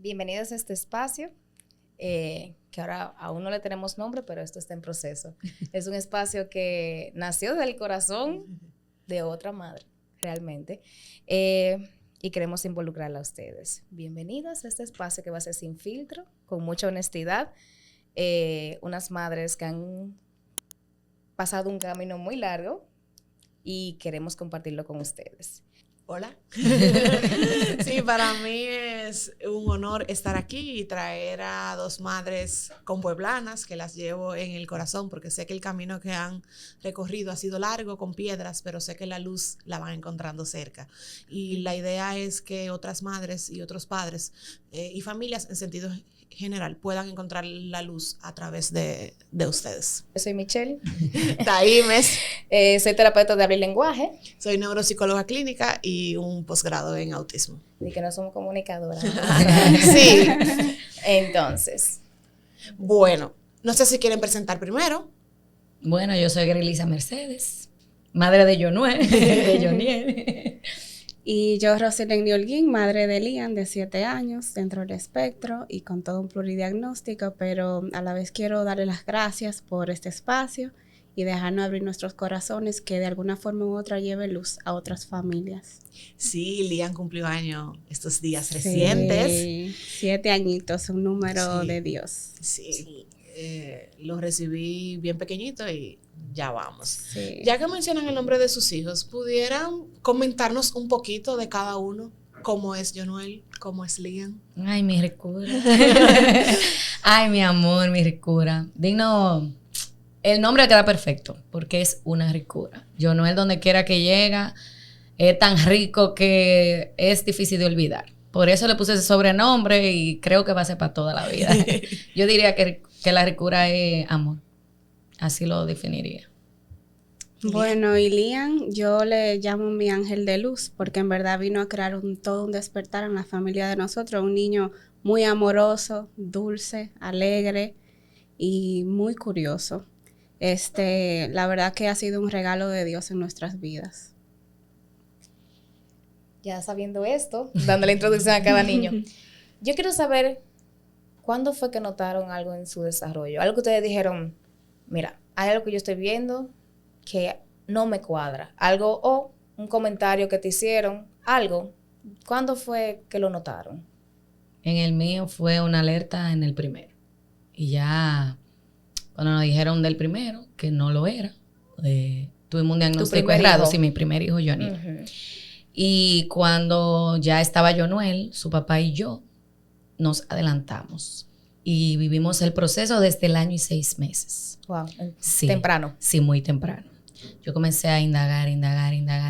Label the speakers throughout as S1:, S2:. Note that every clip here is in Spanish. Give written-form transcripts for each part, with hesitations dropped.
S1: Bienvenidos a este espacio, que ahora aún no le tenemos nombre, pero esto está en proceso. Es un espacio que nació del corazón de otra madre, realmente, y queremos involucrarla a ustedes. Bienvenidas a este espacio que va a ser sin filtro, con mucha honestidad, unas madres que han pasado un camino muy largo y queremos compartirlo con ustedes.
S2: Hola. Sí, para mí es un honor estar aquí y traer a dos madres compueblanas que las llevo en el corazón, porque sé que el camino que han recorrido ha sido largo, con piedras, pero sé que la luz la van encontrando cerca. Y la idea es que otras madres y otros padres y familias en sentido general puedan encontrar la luz a través de ustedes.
S1: Yo soy Michelle.
S2: Taimes.
S1: Soy terapeuta de habla y lenguaje.
S2: Soy neuropsicóloga clínica y un posgrado en autismo.
S1: Y que no somos comunicadoras.
S2: Sí.
S1: Entonces.
S2: Bueno, no sé si quieren presentar primero.
S3: Bueno, yo soy Grelisa Mercedes, madre de Yonuel, de Yoniel.
S4: Y yo, Rosilene Holguín, madre de Lian, de 7 años, dentro del espectro y con todo un pluridiagnóstico, pero a la vez quiero darle las gracias por este espacio y dejarnos abrir nuestros corazones que de alguna forma u otra lleve luz a otras familias.
S2: Sí, Lian cumplió año estos días recientes.
S4: Sí, 7 añitos, un número
S2: Sí.
S4: de Dios.
S2: Sí, lo recibí bien pequeñito y ya vamos.
S4: Sí.
S2: Ya que mencionan el nombre de sus hijos, ¿pudieran comentarnos un poquito de cada uno? ¿Cómo es Yonuel? ¿Cómo es Lian?
S3: Ay, mi ricura. Ay, mi amor, mi ricura. Digno, el nombre queda perfecto porque es una ricura. Yonuel, donde quiera que llega, es tan rico que es difícil de olvidar. Por eso le puse ese sobrenombre y creo que va a ser para toda la vida. Yo diría que la ricura es amor. Así lo definiría.
S4: Bueno, y Lian, yo le llamo mi ángel de luz, porque en verdad vino a crear todo un despertar en la familia de nosotros, un niño muy amoroso, dulce, alegre y muy curioso. La verdad que ha sido un regalo de Dios en nuestras vidas.
S1: Ya sabiendo esto, dando la introducción a cada niño, yo quiero saber cuándo fue que notaron algo en su desarrollo. Algo que ustedes dijeron, mira, hay algo que yo estoy viendo que no me cuadra. Algo o un comentario que te hicieron, algo. ¿Cuándo fue que lo notaron?
S3: En el mío fue una alerta en el primero. Y ya cuando nos dijeron del primero, que no lo era, tuvimos un diagnóstico errado. Sí, mi primer hijo, Johnny. Uh-huh. Y cuando ya estaba Yonuel, su papá y yo, nos adelantamos. Y vivimos el proceso desde el año y 6 meses.
S1: Wow,
S3: sí,
S1: temprano.
S3: Sí, muy temprano. Yo comencé a indagar.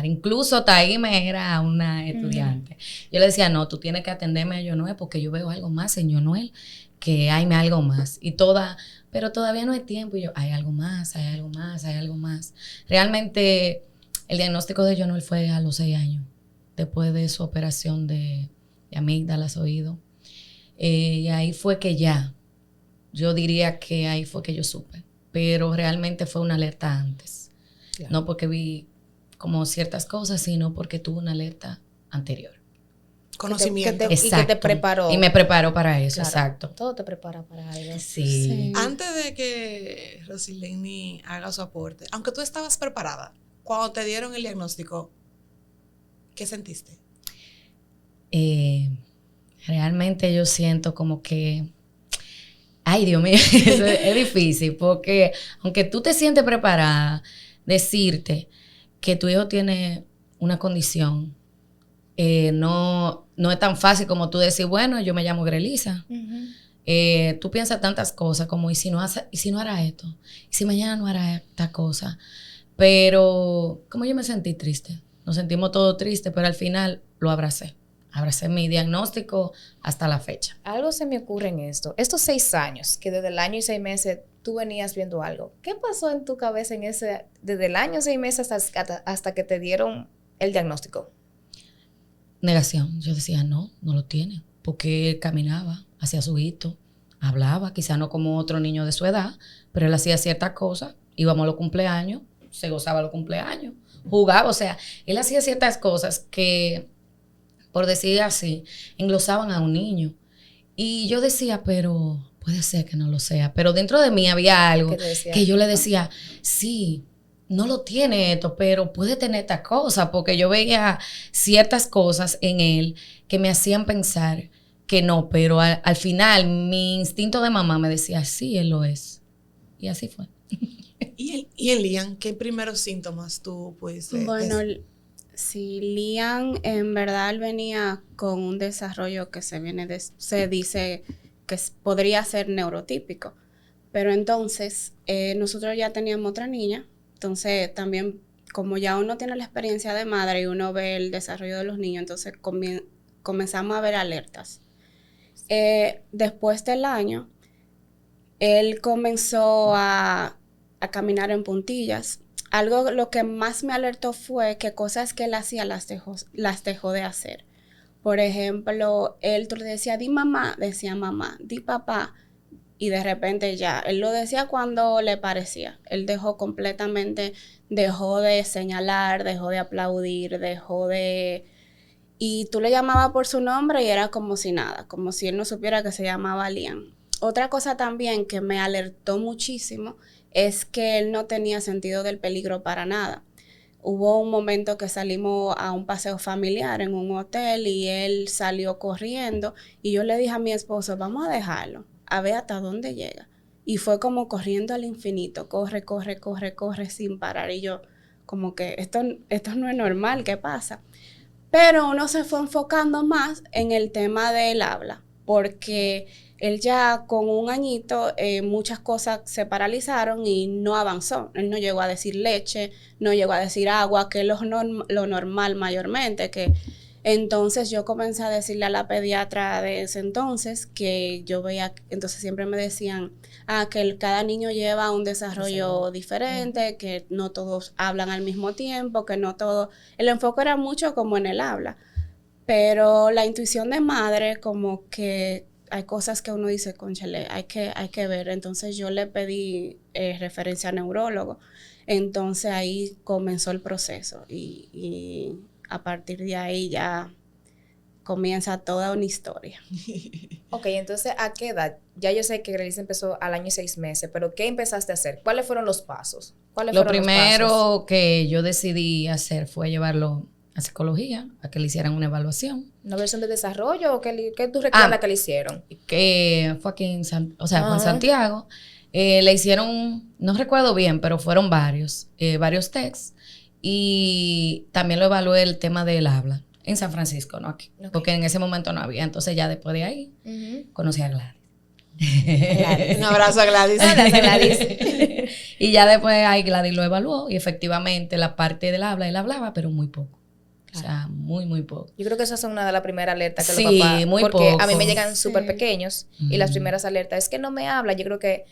S3: Incluso Taime era una estudiante. Yo le decía, no, tú tienes que atenderme a Yonuel porque yo veo algo más en Yonuel, que hay algo más. Pero todavía no hay tiempo. Y yo, hay algo más. Realmente, el diagnóstico de Yonuel fue a los 6 años, después de su operación de amígdalas, oído. Y ahí fue que yo diría que ahí fue que yo supe. Pero realmente fue una alerta antes. Claro. No porque vi como ciertas cosas, sino porque tuve una alerta anterior.
S2: Conocimiento.
S1: Y que te preparó.
S3: Y me preparó para eso,
S1: claro,
S3: exacto.
S1: Todo te prepara para algo.
S3: Sí.
S2: Antes de que Rosilene haga su aporte, aunque tú estabas preparada, cuando te dieron el diagnóstico, ¿qué sentiste?
S3: Realmente yo siento como que, ay Dios mío, es difícil porque aunque tú te sientes preparada, decirte que tu hijo tiene una condición, no es tan fácil como tú decir, bueno, yo me llamo Grelisa. Uh-huh. Tú piensas tantas cosas como, ¿y si no hará esto? ¿Y si mañana no hará esta cosa? Pero como yo me sentí triste, nos sentimos todos tristes, pero al final lo abracé mi diagnóstico hasta la fecha.
S1: Algo se me ocurre en esto. Estos 6 años, que desde el año y 6 meses tú venías viendo algo. ¿Qué pasó en tu cabeza desde el año y 6 meses hasta que te dieron el diagnóstico?
S3: Negación. Yo decía, no lo tiene. Porque él caminaba, hacía su hito, hablaba, quizá no como otro niño de su edad, pero él hacía ciertas cosas, íbamos a los cumpleaños, se gozaba los cumpleaños, jugaba, o sea, él hacía ciertas cosas que, por decir así, englosaban a un niño. Y yo decía, pero puede ser que no lo sea. Pero dentro de mí había algo que yo le decía, sí, no lo tiene esto, pero puede tener esta cosa, porque yo veía ciertas cosas en él que me hacían pensar que no, pero al final mi instinto de mamá me decía, sí, él lo es. Y así fue.
S2: ¿Y en Liam, qué primeros síntomas tú pudiste
S4: Bueno,
S2: decir?
S4: sí, Liam en verdad él venía con un desarrollo que se dice que podría ser neurotípico, pero entonces nosotros ya teníamos otra niña, entonces también como ya uno tiene la experiencia de madre y uno ve el desarrollo de los niños, entonces comenzamos a ver alertas. Después del año, él comenzó a caminar en puntillas. Algo lo que más me alertó fue que cosas que él hacía las dejó de hacer. Por ejemplo, tú le decía, di mamá, decía mamá, di papá, y de repente ya, él lo decía cuando le parecía. Él dejó de señalar, dejó de aplaudir, y tú le llamabas por su nombre y era como si nada, como si él no supiera que se llamaba Liam. Otra cosa también que me alertó muchísimo es que él no tenía sentido del peligro para nada. Hubo un momento que salimos a un paseo familiar en un hotel y él salió corriendo y yo le dije a mi esposo, vamos a dejarlo, a ver hasta dónde llega. Y fue como corriendo al infinito, corre, corre, corre, corre sin parar. Y yo, como que esto no es normal, ¿qué pasa? Pero uno se fue enfocando más en el tema del habla, porque él ya con un añito muchas cosas se paralizaron y no avanzó. Él no llegó a decir leche, no llegó a decir agua, que es lo normal mayormente. Entonces yo comencé a decirle a la pediatra de ese entonces que yo veía, entonces siempre me decían que cada niño lleva un desarrollo diferente, que no todos hablan al mismo tiempo, que no todo, el enfoque era mucho como en el habla, pero la intuición de madre como que hay cosas que uno dice, cónchale, hay que ver. Entonces yo le pedí referencia a neurólogo. Entonces ahí comenzó el proceso y a partir de ahí ya comienza toda una historia.
S1: Ok, entonces, ¿a qué edad? Ya yo sé que Grelis empezó al año y 6 meses, pero ¿qué empezaste a hacer? ¿Cuáles fueron los pasos?
S3: Lo primero que yo decidí hacer fue llevarlo a psicología, a que le hicieran una evaluación.
S1: ¿Una versión de desarrollo o qué tú recuerdas que le hicieron?
S3: Que fue aquí en fue en Santiago. Le hicieron, no recuerdo bien, pero fueron varios texts. Y también lo evalué el tema del habla en San Francisco, no aquí. Okay. Porque en ese momento no había. Entonces ya después de ahí conocí a Gladys.
S2: Un abrazo a Gladys.
S1: Un abrazo a Gladys.
S3: Y ya después ahí Gladys lo evaluó y efectivamente la parte del habla él hablaba, pero muy poco. O sea, muy, muy poco.
S1: Yo creo que esas son una de las primeras alertas que
S3: sí,
S1: los papás...
S3: muy
S1: porque
S3: poco.
S1: A mí me llegan súper pequeños y las primeras alertas es que no me habla. Yo creo que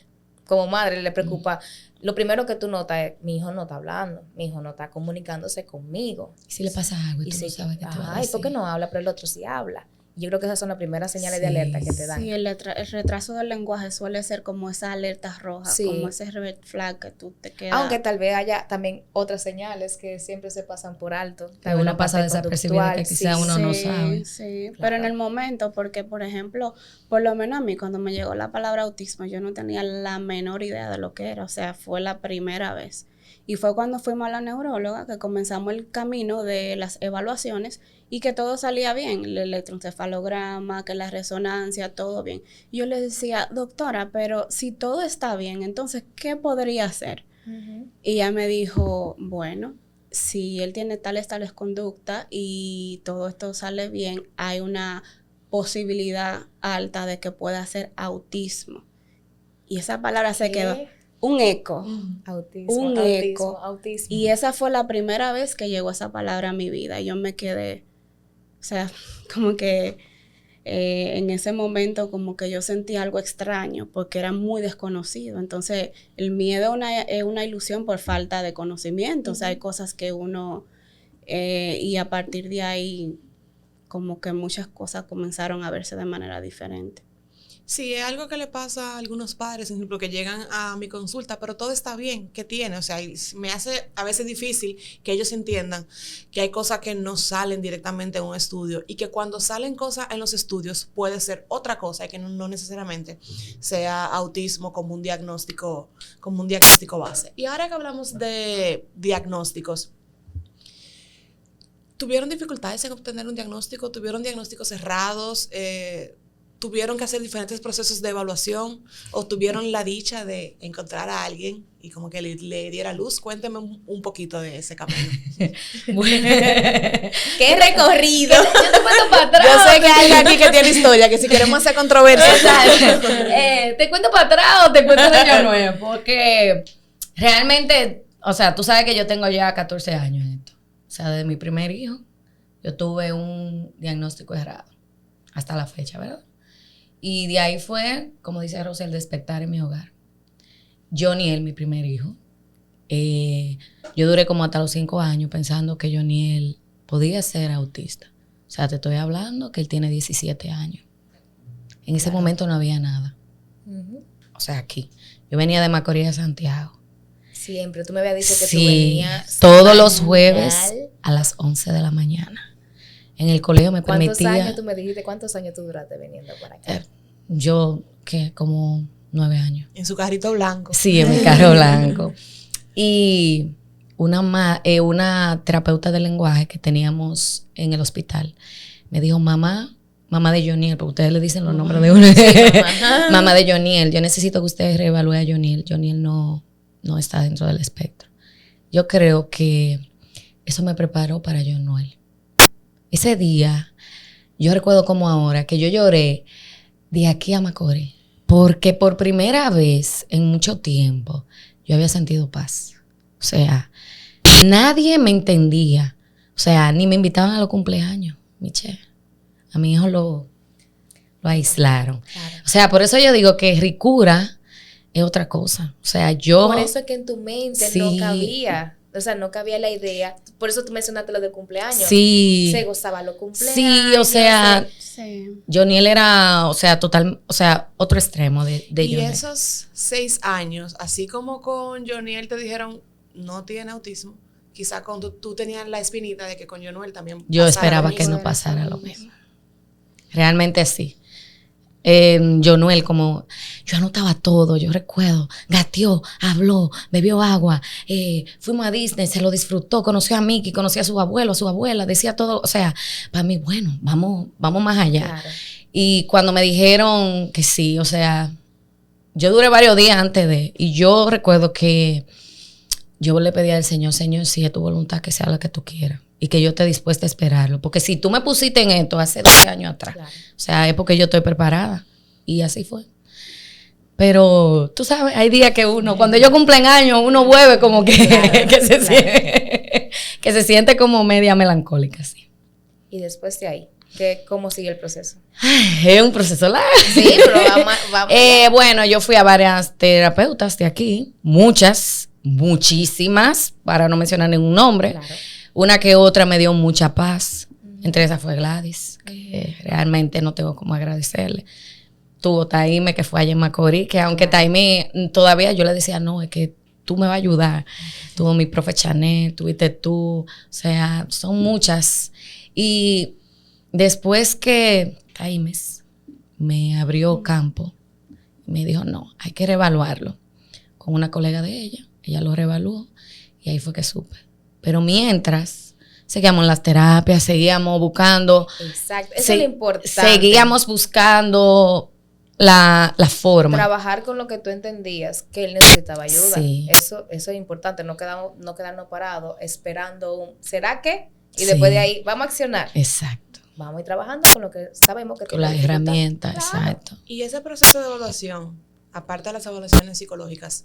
S1: como madre le preocupa... Lo primero que tú notas es, mi hijo no está hablando, mi hijo no está comunicándose conmigo.
S3: ¿Y si le pasa algo y tú no sabes qué te va a decir?
S1: ¿Por qué no habla? Pero el otro sí habla. Yo creo que esas son las primeras señales de alerta que te dan.
S4: Sí, el retraso del lenguaje suele ser como esas alertas rojas, como ese red flag que tú te quedas.
S1: Aunque tal vez haya también otras señales que siempre se pasan por alto.
S3: Tal vez una pasa desapercibida que quizá uno no sabe.
S4: Sí, claro. Pero en el momento, porque por ejemplo, por lo menos a mí cuando me llegó la palabra autismo, yo no tenía la menor idea de lo que era, o sea, fue la primera vez. Y fue cuando fuimos a la neuróloga que comenzamos el camino de las evaluaciones y que todo salía bien, el electroencefalograma, que la resonancia, todo bien. Y yo le decía, doctora, pero si todo está bien, entonces, ¿qué podría hacer? Y ella me dijo, bueno, si él tiene tales conductas y todo esto sale bien, hay una posibilidad alta de que pueda ser autismo. Y esa palabra se quedó... Un eco. Autismo. Y esa fue la primera vez que llegó esa palabra a mi vida. Yo me quedé, o sea, como que en ese momento como que yo sentí algo extraño porque era muy desconocido. Entonces, el miedo es una ilusión por falta de conocimiento. O sea, hay cosas que uno... y a partir de ahí, como que muchas cosas comenzaron a verse de manera diferente.
S2: Sí, es algo que le pasa a algunos padres, por ejemplo, que llegan a mi consulta, pero todo está bien, ¿qué tiene? O sea, me hace a veces difícil que ellos entiendan que hay cosas que no salen directamente en un estudio y que cuando salen cosas en los estudios puede ser otra cosa y que no necesariamente sea autismo como un diagnóstico base. Y ahora que hablamos de diagnósticos, ¿tuvieron dificultades en obtener un diagnóstico? ¿Tuvieron diagnósticos cerrados? ¿Tuvieron que hacer diferentes procesos de evaluación o tuvieron la dicha de encontrar a alguien y como que le diera luz? Cuénteme un poquito de ese camino.
S3: Bueno,
S1: ¡Qué recorrido!
S3: yo te cuento para atrás.
S2: Yo sé que hay alguien aquí que tiene historia, que si queremos hacer controversia.
S3: ¿Te cuento para atrás o te cuento de año nuevo? Porque realmente, o sea, tú sabes que yo tengo ya 14 años en esto. O sea, desde mi primer hijo, yo tuve un diagnóstico errado hasta la fecha, ¿verdad? Y de ahí fue, como dice Rosa, el despertar en mi hogar. Joniel, mi primer hijo. Yo duré como hasta los 5 años pensando que Joniel podía ser autista. O sea, te estoy hablando que él tiene 17 años. En ese momento no había nada. O sea, aquí. Yo venía de Macorís a Santiago.
S1: Siempre. Tú me habías dicho que
S3: Sí,
S1: tú venías
S3: todos los jueves a las 11 de la mañana. En el colegio me permitía...
S1: ¿Cuántos años tú me dijiste? ¿Cuántos años tú duraste viniendo por acá?
S3: Yo, ¿qué? Como 9 años.
S2: En su carrito blanco.
S3: Sí, en mi carro blanco. Y una terapeuta de lenguaje que teníamos en el hospital me dijo, mamá de Joniel, porque ustedes le dicen los nombres de uno. Mamá de Joniel, yo necesito que ustedes reevalúen a Joniel. Joniel no está dentro del espectro. Yo creo que eso me preparó para Joniel. Ese día, yo recuerdo como ahora, que yo lloré de aquí a Macorís, porque por primera vez en mucho tiempo yo había sentido paz. O sea, nadie me entendía. O sea, ni me invitaban a los cumpleaños, Michelle. A mi hijo lo aislaron. Claro. O sea, por eso yo digo que ricura es otra cosa. O sea, yo...
S1: Por eso es que en tu mente
S3: sí,
S1: no cabía. O sea, no cabía la idea. Por eso tú mencionaste lo del cumpleaños.
S3: Sí.
S1: Se gozaba los cumpleaños.
S3: Sí, o sea,
S4: sí.
S3: Joniel era, o sea, otro extremo de
S2: Y
S3: Joniel.
S2: esos 6 años, así como con Joniel te dijeron, no tiene autismo, quizá cuando tú tenías la espinita de que con Joniel también
S3: yo esperaba que no pasara lo mismo. Realmente sí. Joniel, como yo anotaba todo, yo recuerdo, gateó, habló, bebió agua, fuimos a Disney, se lo disfrutó, conoció a Mickey, conocía a su abuelo, a su abuela, decía todo, o sea, para mí, bueno, vamos más allá. Claro. Y cuando me dijeron que sí, o sea, yo duré varios días antes y yo recuerdo que yo le pedí al Señor, si es tu voluntad, que sea la que tú quieras. Y que yo esté dispuesta a esperarlo. Porque si tú me pusiste en esto hace 12 años atrás, claro, o sea, es porque yo estoy preparada. Y así fue. Pero, tú sabes, hay días que cuando ellos cumplen años, uno vuelve como que, claro, que se siente como media melancólica, sí.
S1: Y después de ahí, ¿cómo sigue el proceso?
S3: Es un proceso largo.
S1: Sí, pero vamos.
S3: Bueno, yo fui a varias terapeutas de aquí. Muchísimas, para no mencionar ningún nombre. Claro. Una que otra me dio mucha paz. Entre esas fue Gladys, que realmente no tengo cómo agradecerle. Tuvo Taime, que fue allá en Macorís, que aunque Taime todavía yo le decía, no, es que tú me vas a ayudar. Tuvo mi profe Chanel, tuviste tú, o sea, son muchas. Y después que Taime me abrió campo, me dijo, no, hay que reevaluarlo. Con una colega de ella lo reevaluó y ahí fue que supe. Pero mientras, seguíamos en las terapias, seguíamos buscando.
S1: Exacto, eso es lo importante.
S3: Seguíamos buscando la forma.
S1: Trabajar con lo que tú entendías que él necesitaba ayuda. Sí. Eso es importante, no quedarnos parados esperando ¿será qué? Y después de ahí, vamos a accionar.
S3: Exacto.
S1: Vamos a ir trabajando con lo que sabemos que
S3: con las herramientas, claro. Exacto.
S2: Y ese proceso de evaluación, aparte de las evaluaciones psicológicas,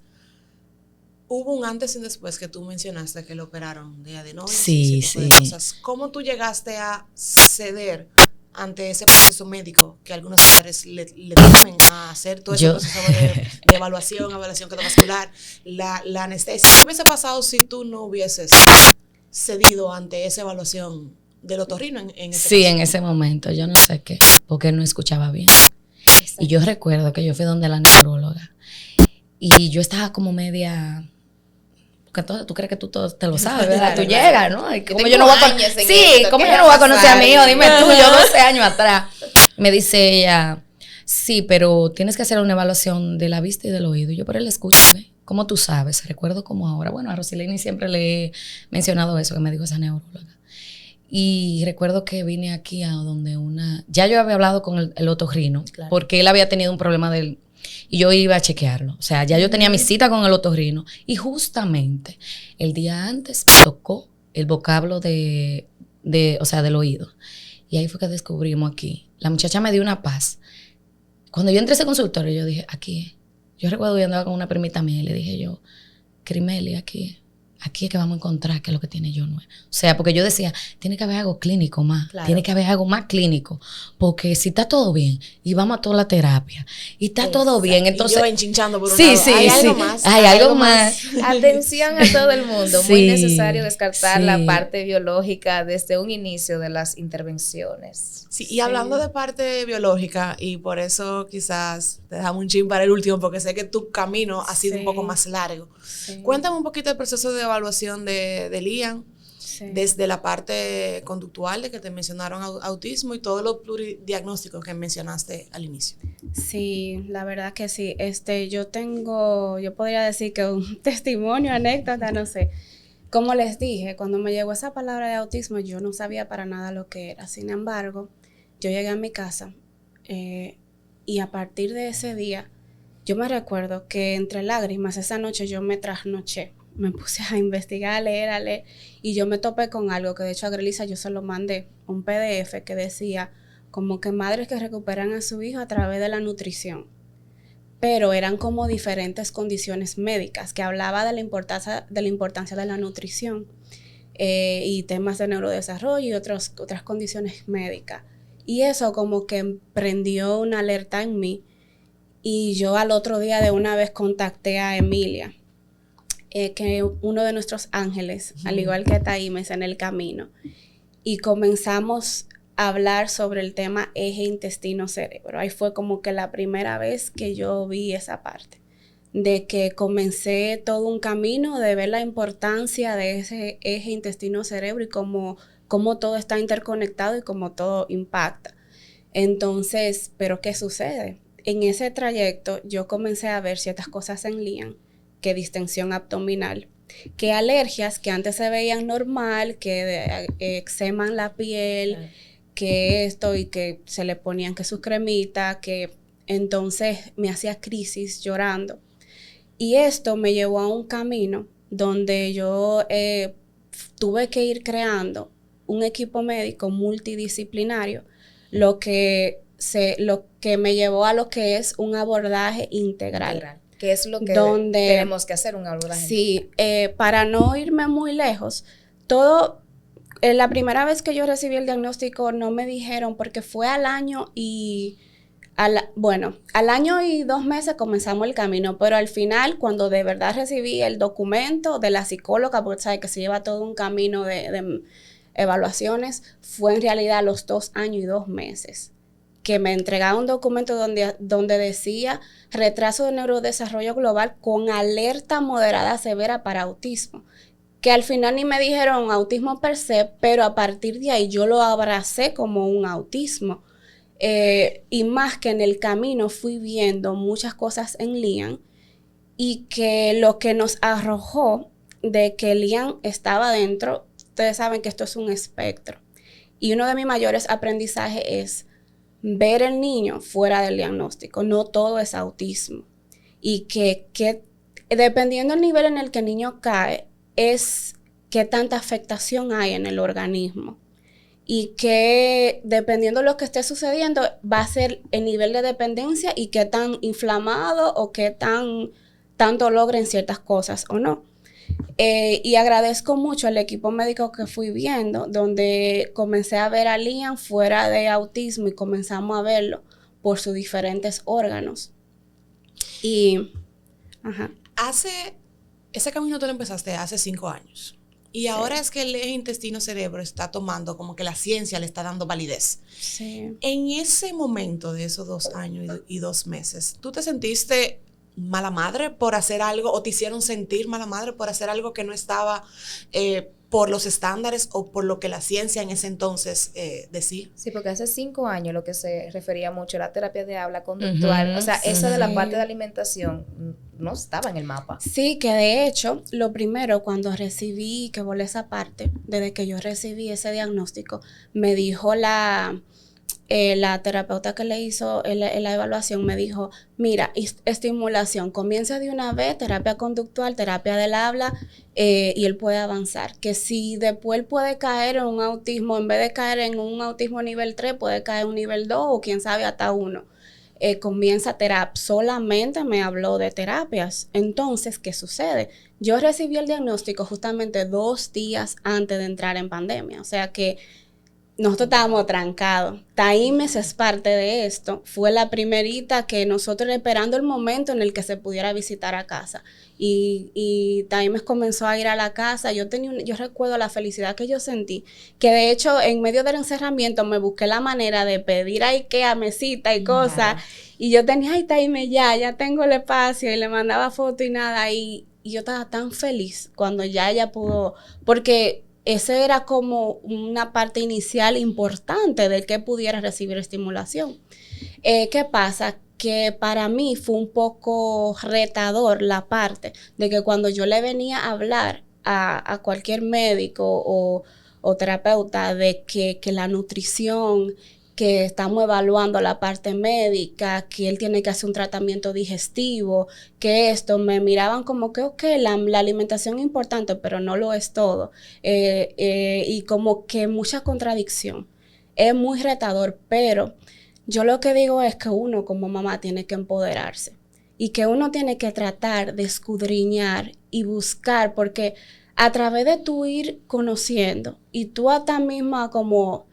S2: hubo un antes y un después que tú mencionaste que lo operaron de adenoides.
S3: Sí.
S2: De cosas. ¿Cómo tú llegaste a ceder ante ese proceso médico que algunos padres le tomen a hacer todo ese proceso de evaluación cardiovascular, la anestesia? ¿Qué hubiese pasado si tú no hubieses cedido ante esa evaluación del otorrino en ese
S3: Sí,
S2: caso?
S3: en ese momento, yo no sé qué, porque no escuchaba bien. Y yo recuerdo que yo fui donde la neuróloga y yo estaba como media... Porque entonces tú crees que tú todo te lo sabes, ¿verdad? Tú llegas, ¿no? Y como yo no voy a ¿cómo yo no voy a conocer a mi hijo? Dime tú, yo 12 años atrás. Me dice ella, sí, pero tienes que hacer una evaluación de la vista y del oído. Y yo por él escucho, ¿eh? ¿Cómo tú sabes? Recuerdo como ahora. Bueno, a Rosileni siempre le he mencionado eso que me dijo esa neuróloga. Y recuerdo que vine aquí a donde ya yo había hablado con el otorrino, claro, porque él había tenido un problema y yo iba a chequearlo. O sea, ya yo tenía mi cita con el otorrino. Y justamente el día antes me tocó el vocablo o sea, del oído. Y ahí fue que descubrimos aquí. La muchacha me dio una paz. Cuando yo entré a ese consultorio, yo dije, aquí es. Yo recuerdo que yo andaba con una primita mía y le dije yo, Crimeli, aquí es que vamos a encontrar qué es lo que tiene yo nuevo. O sea, porque yo decía, tiene que haber algo clínico más. Claro. Tiene que haber algo más clínico. Porque si está todo bien y vamos a toda la terapia y está todo bien, entonces...
S2: Y yo enchinchando por un
S3: lado.
S2: Sí, hay algo más.
S3: Hay algo más.
S1: Atención a todo el mundo. Muy necesario descartar la parte biológica desde un inicio de las intervenciones.
S2: Sí, y hablando de parte biológica, y por eso quizás te dejamos un chin para el último, porque sé que tu camino ha sido un poco más largo. Sí. Cuéntame un poquito el proceso de evaluación de Lian, desde la parte conductual de que te mencionaron autismo y todos los pluridiagnósticos que mencionaste al inicio.
S4: Sí, la verdad que sí. Yo podría decir que un testimonio, anécdota, no sé. Como les dije, cuando me llegó esa palabra de autismo, yo no sabía para nada lo que era. Sin embargo, yo llegué a mi casa y a partir de ese día, yo me recuerdo que entre lágrimas, esa noche yo me trasnoché. Me puse a investigar, a leer, y yo me topé con algo que de hecho a Grelisa yo se lo mandé, un PDF que decía como que madres que recuperan a su hijo a través de la nutrición. Pero eran como diferentes condiciones médicas, que hablaba de la importancia de la nutrición y temas de neurodesarrollo y otras condiciones médicas. Y eso como que prendió una alerta en mí y yo al otro día de una vez contacté a Emilia, que uno de nuestros ángeles, al igual que Taimes en el camino, y comenzamos a hablar sobre el tema eje intestino-cerebro. Ahí fue como que la primera vez que yo vi esa parte, de que comencé todo un camino de ver la importancia de ese eje intestino-cerebro y cómo todo está interconectado y cómo todo impacta. Entonces, ¿pero qué sucede? En ese trayecto yo comencé a ver ciertas cosas en Lian, que distensión abdominal, que alergias que antes se veían normal, que eczeman la piel, claro, que esto y que se le ponían que sus cremitas, que entonces me hacía crisis llorando. Y esto me llevó a un camino donde yo tuve que ir creando un equipo médico multidisciplinario, lo que me llevó a lo que es un abordaje integral.
S1: Que es lo que tenemos que hacer, un abordaje.
S4: Sí, para no irme muy lejos, la primera vez que yo recibí el diagnóstico no me dijeron, porque fue al año y 2 meses comenzamos el camino, pero al final, cuando de verdad recibí el documento de la psicóloga, porque sabe que se lleva todo un camino de evaluaciones, fue en realidad a los 2 años y 2 meses. Que me entregaba un documento donde decía retraso de neurodesarrollo global con alerta moderada severa para autismo, que al final ni me dijeron autismo per se, pero a partir de ahí yo lo abracé como un autismo. Y más que en el camino fui viendo muchas cosas en Lian y que lo que nos arrojó de que Lian estaba dentro, ustedes saben que esto es un espectro. Y uno de mis mayores aprendizajes es ver el niño fuera del diagnóstico. No todo es autismo. Y que dependiendo del nivel en el que el niño cae, es qué tanta afectación hay en el organismo. Y que dependiendo de lo que esté sucediendo, va a ser el nivel de dependencia y qué tan inflamado o qué tanto logren ciertas cosas o no. Y agradezco mucho al equipo médico que fui viendo, donde comencé a ver a Lian fuera de autismo y comenzamos a verlo por sus diferentes órganos. Y,
S2: ese camino tú lo empezaste hace 5 años. Y ahora es que el eje intestino-cerebro está tomando, como que la ciencia le está dando validez.
S4: Sí.
S2: En ese momento de esos 2 años y 2 meses, ¿tú te sentiste mala madre por hacer algo o te hicieron sentir mala madre por hacer algo que no estaba por los estándares o por lo que la ciencia en ese entonces decía?
S1: Sí, porque hace 5 años lo que se refería mucho era terapia de habla conductual. O sea, esa de la parte de alimentación no estaba en el mapa.
S4: Sí, que de hecho, lo primero cuando recibí, que volé esa parte, desde que yo recibí ese diagnóstico, me dijo la terapeuta que le hizo la evaluación, me dijo, mira, estimulación, comienza de una vez, terapia conductual, terapia del habla, y él puede avanzar. Que si después él puede caer en un autismo, en vez de caer en un autismo nivel 3, puede caer en un nivel 2 o quién sabe hasta 1. Comienza terapia, solamente me habló de terapias. Entonces, ¿qué sucede? Yo recibí el diagnóstico justamente 2 días antes de entrar en pandemia, o sea que nosotros estábamos trancados. Taimes es parte de esto. Fue la primerita que nosotros esperando el momento en el que se pudiera visitar a casa. Y Taimes comenzó a ir a la casa. Yo recuerdo la felicidad que yo sentí. Que de hecho, en medio del encerramiento, me busqué la manera de pedir a IKEA mesita y cosas. Y yo tenía, ay, Taimes, ya tengo el espacio. Y le mandaba foto y nada. Y yo estaba tan feliz cuando ya ella pudo. Porque esa era como una parte inicial importante de que pudiera recibir estimulación. ¿Qué pasa? Que para mí fue un poco retador la parte de que cuando yo le venía a hablar a cualquier médico o terapeuta de que la nutrición, que estamos evaluando la parte médica, que él tiene que hacer un tratamiento digestivo, que esto, me miraban como que, ok, la alimentación es importante, pero no lo es todo. Y como que mucha contradicción. Es muy retador, pero yo lo que digo es que uno como mamá tiene que empoderarse y que uno tiene que tratar de escudriñar y buscar, porque a través de tú ir conociendo y tú a ti misma como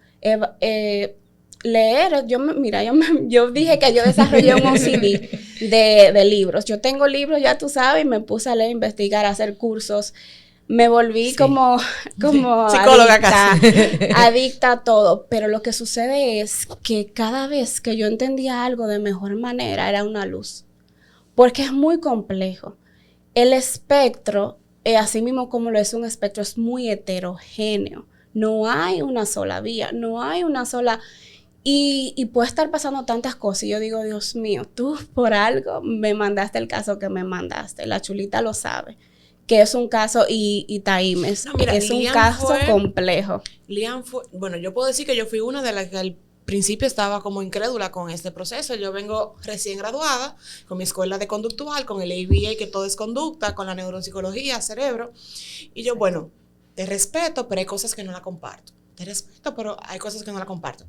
S4: leer, yo dije que yo desarrollé un OCD de libros. Yo tengo libros, ya tú sabes, y me puse a leer, investigar, a hacer cursos. Me volví como
S2: psicóloga
S4: adicta a todo. Pero lo que sucede es que cada vez que yo entendía algo de mejor manera, era una luz. Porque es muy complejo. El espectro, así mismo como lo es un espectro, es muy heterogéneo. No hay una sola vía, no hay una sola. Y puede estar pasando tantas cosas y yo digo, Dios mío, tú por algo me mandaste el caso que me mandaste. La chulita lo sabe, que es un caso y Taimes,
S2: no, mira,
S4: es
S2: Lian
S4: un caso complejo.
S2: Lian fue, bueno, yo puedo decir que yo fui una de las que al principio estaba como incrédula con este proceso. Yo vengo recién graduada con mi escuela de conductual, con el ABA, que todo es conducta, con la neuropsicología, cerebro. Y yo, bueno, te respeto, pero hay cosas que no la comparto. Te respeto, pero hay cosas que no la comparto.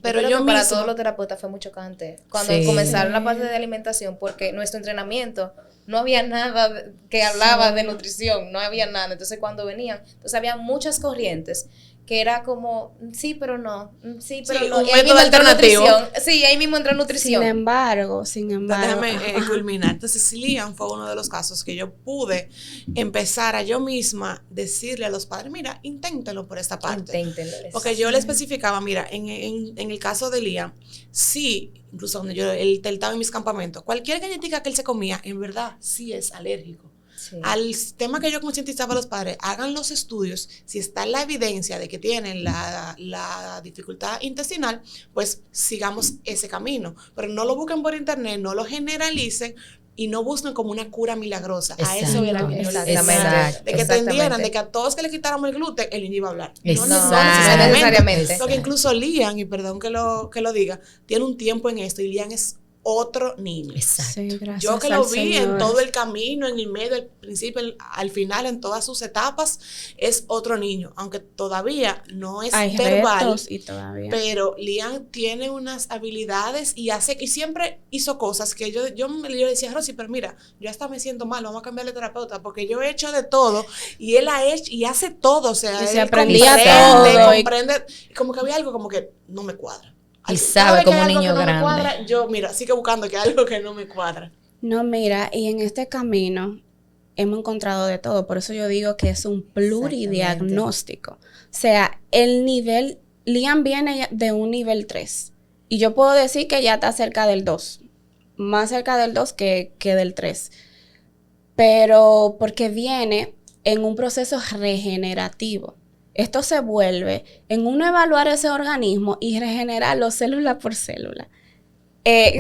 S1: Pero yo para todos los terapeutas fue muy chocante cuando comenzaron la parte de alimentación, porque nuestro entrenamiento no había nada que hablaba de nutrición, no había nada. Entonces cuando venían, entonces había muchas corrientes que era como, sí, pero no, sí, pero no.
S2: Un
S1: y ahí
S2: método
S1: mismo entró
S2: alternativo.
S1: Sí, ahí mismo entró nutrición.
S4: Sin embargo.
S2: Déjame culminar. Entonces, Lian fue uno de los casos que yo pude empezar a yo misma decirle a los padres, mira, inténtenlo por esta parte.
S1: Inténtenlo.
S2: Porque yo le especificaba, mira, en el caso de Lian, sí, incluso cuando él estaba en mis campamentos, cualquier galletita que él se comía, en verdad, sí es alérgico. Sí. Al tema que yo concientizaba a los padres, hagan los estudios, si está la evidencia de que tienen la dificultad intestinal, pues sigamos ese camino, pero no lo busquen por internet, no lo generalicen y no busquen como una cura milagrosa. Exacto. A eso era que yo les decía, de que entendieran de que a todos que le quitáramos el gluten, el niño iba a hablar. No necesariamente. Porque incluso Lian, y perdón que lo diga, tiene un tiempo en esto y Lian es otro niño.
S3: Exacto. Sí,
S2: yo que lo vi en todo el camino, en el medio, al principio, al final, en todas sus etapas, es otro niño, aunque todavía no es
S4: hay
S2: verbal,
S4: y todavía.
S2: Pero Lian tiene unas habilidades y siempre hizo cosas que yo le decía, Rosy, pero mira, yo hasta me siento mal, vamos a cambiarle de terapeuta, porque yo he hecho de todo y él ha hecho y hace todo, o sea,
S4: y
S2: él
S4: se aprendía todo,
S2: comprende, como que había algo como que no me cuadra.
S3: Y sabe como niño grande.
S2: Cuadra, yo, mira, sigo buscando que hay algo que no me cuadra.
S4: No, mira, y en este camino, hemos encontrado de todo. Por eso yo digo que es un pluridiagnóstico. O sea, el nivel, Liam viene de un nivel 3. Y yo puedo decir que ya está cerca del 2. Más cerca del 2 que del 3. Pero porque viene en un proceso regenerativo. Esto se vuelve en uno evaluar ese organismo y regenerarlo célula por célula.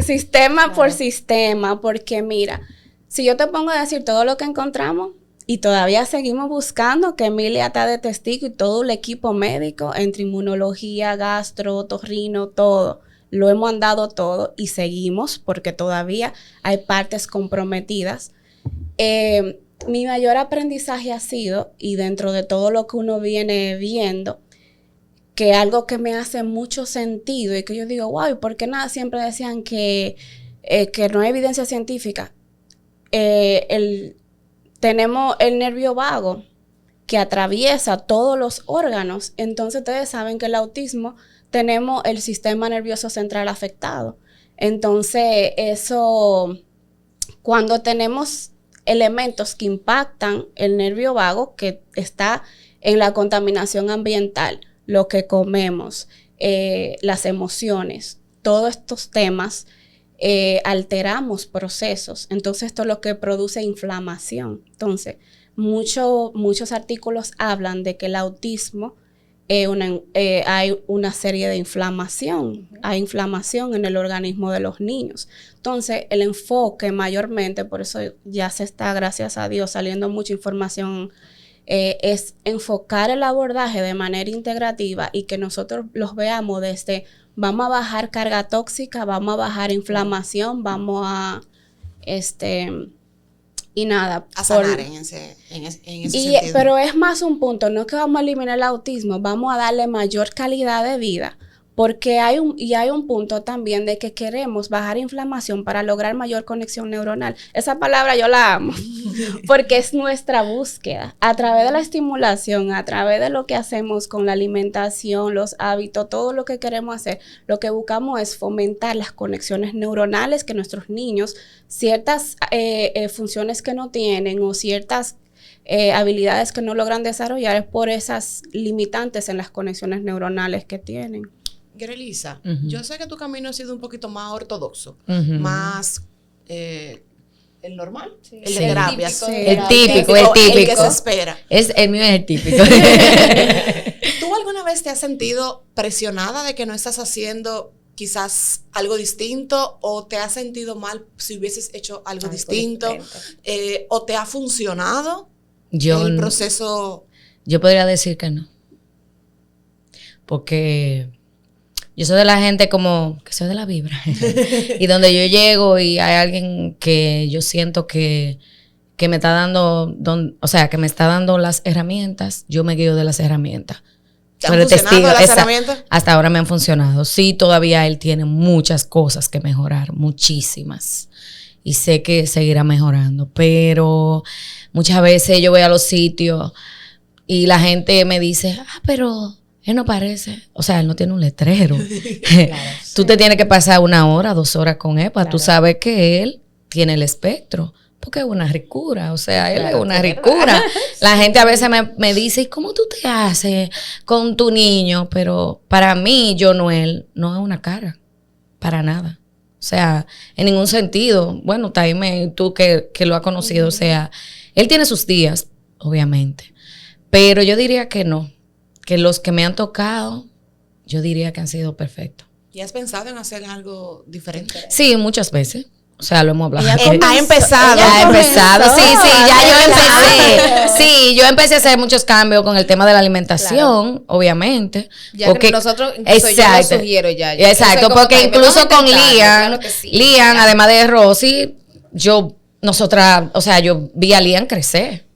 S4: Sistema por sistema, porque mira, si yo te pongo a decir todo lo que encontramos y todavía seguimos buscando, que Emilia está de testigo y todo el equipo médico, entre inmunología, gastro, otorrino, todo, lo hemos andado todo y seguimos porque todavía hay partes comprometidas. Mi mayor aprendizaje ha sido, y dentro de todo lo que uno viene viendo, que algo que me hace mucho sentido y que yo digo, wow, ¿por qué nada? Siempre decían que no hay evidencia científica. Tenemos el nervio vago que atraviesa todos los órganos. Entonces ustedes saben que el autismo tenemos el sistema nervioso central afectado. Entonces eso, cuando tenemos elementos que impactan el nervio vago, que está en la contaminación ambiental, lo que comemos, las emociones, todos estos temas, alteramos procesos. Entonces, esto es lo que produce inflamación. Entonces, muchos artículos hablan de que el autismo, hay una serie de inflamación. Hay inflamación en el organismo de los niños. Entonces, el enfoque mayormente, por eso ya se está, gracias a Dios, saliendo mucha información, es enfocar el abordaje de manera integrativa y que nosotros los veamos desde vamos a bajar carga tóxica, vamos a bajar inflamación, vamos a y nada.
S2: A sanar en ese sentido.
S4: Pero es más un punto, no es que vamos a eliminar el autismo, vamos a darle mayor calidad de vida. Porque hay un punto también de que queremos bajar inflamación para lograr mayor conexión neuronal. Esa palabra yo la amo, porque es nuestra búsqueda. A través de la estimulación, a través de lo que hacemos con la alimentación, los hábitos, todo lo que queremos hacer, lo que buscamos es fomentar las conexiones neuronales que nuestros niños, ciertas funciones que no tienen o ciertas habilidades que no logran desarrollar es por esas limitantes en las conexiones neuronales que tienen.
S2: Gerelisa, yo sé que tu camino ha sido un poquito más ortodoxo, más el normal, el de terapia.
S3: El típico.
S2: El que se espera.
S3: El mío es el típico.
S2: ¿Tú alguna vez te has sentido presionada de que no estás haciendo quizás algo distinto o te has sentido mal si hubieses hecho algo distinto? ¿O te ha funcionado el proceso?
S3: Yo podría decir que no. Porque yo soy de la gente como que soy de la vibra. Y donde yo llego y hay alguien que yo siento que me está dando, que me está dando las herramientas, yo me guío de las herramientas.
S2: ¿Te han funcionado las herramientas?
S3: Hasta ahora me han funcionado. Sí, todavía él tiene muchas cosas que mejorar, muchísimas. Y sé que seguirá mejorando. Pero muchas veces yo voy a los sitios y la gente me dice, pero él no parece, él no tiene un letrero. Claro, tú te tienes que pasar 1 hora, 2 horas con él para tú sabes que él tiene el espectro. Porque es una ricura, él es una ricura. La gente a veces me dice, ¿y cómo tú te haces con tu niño? Pero para mí, Jonuel, no es una cara, para nada. En ningún sentido. Bueno, Taime, tú que lo has conocido, él tiene sus días, obviamente. Pero yo diría que no. Que los que me han tocado, yo diría que han sido perfectos.
S2: ¿Y has pensado en hacer algo diferente?
S3: Sí, muchas veces. Lo hemos hablado.
S2: Ha empezado.
S3: Sí, ya yo empecé. Sí, yo empecé a hacer muchos cambios con el tema de la alimentación, obviamente.
S1: Ya porque, que nosotros, incluso yo lo sugiero ya.
S3: Exacto, porque incluso con Liam, Liam, además de Rosy, yo vi a Liam crecer.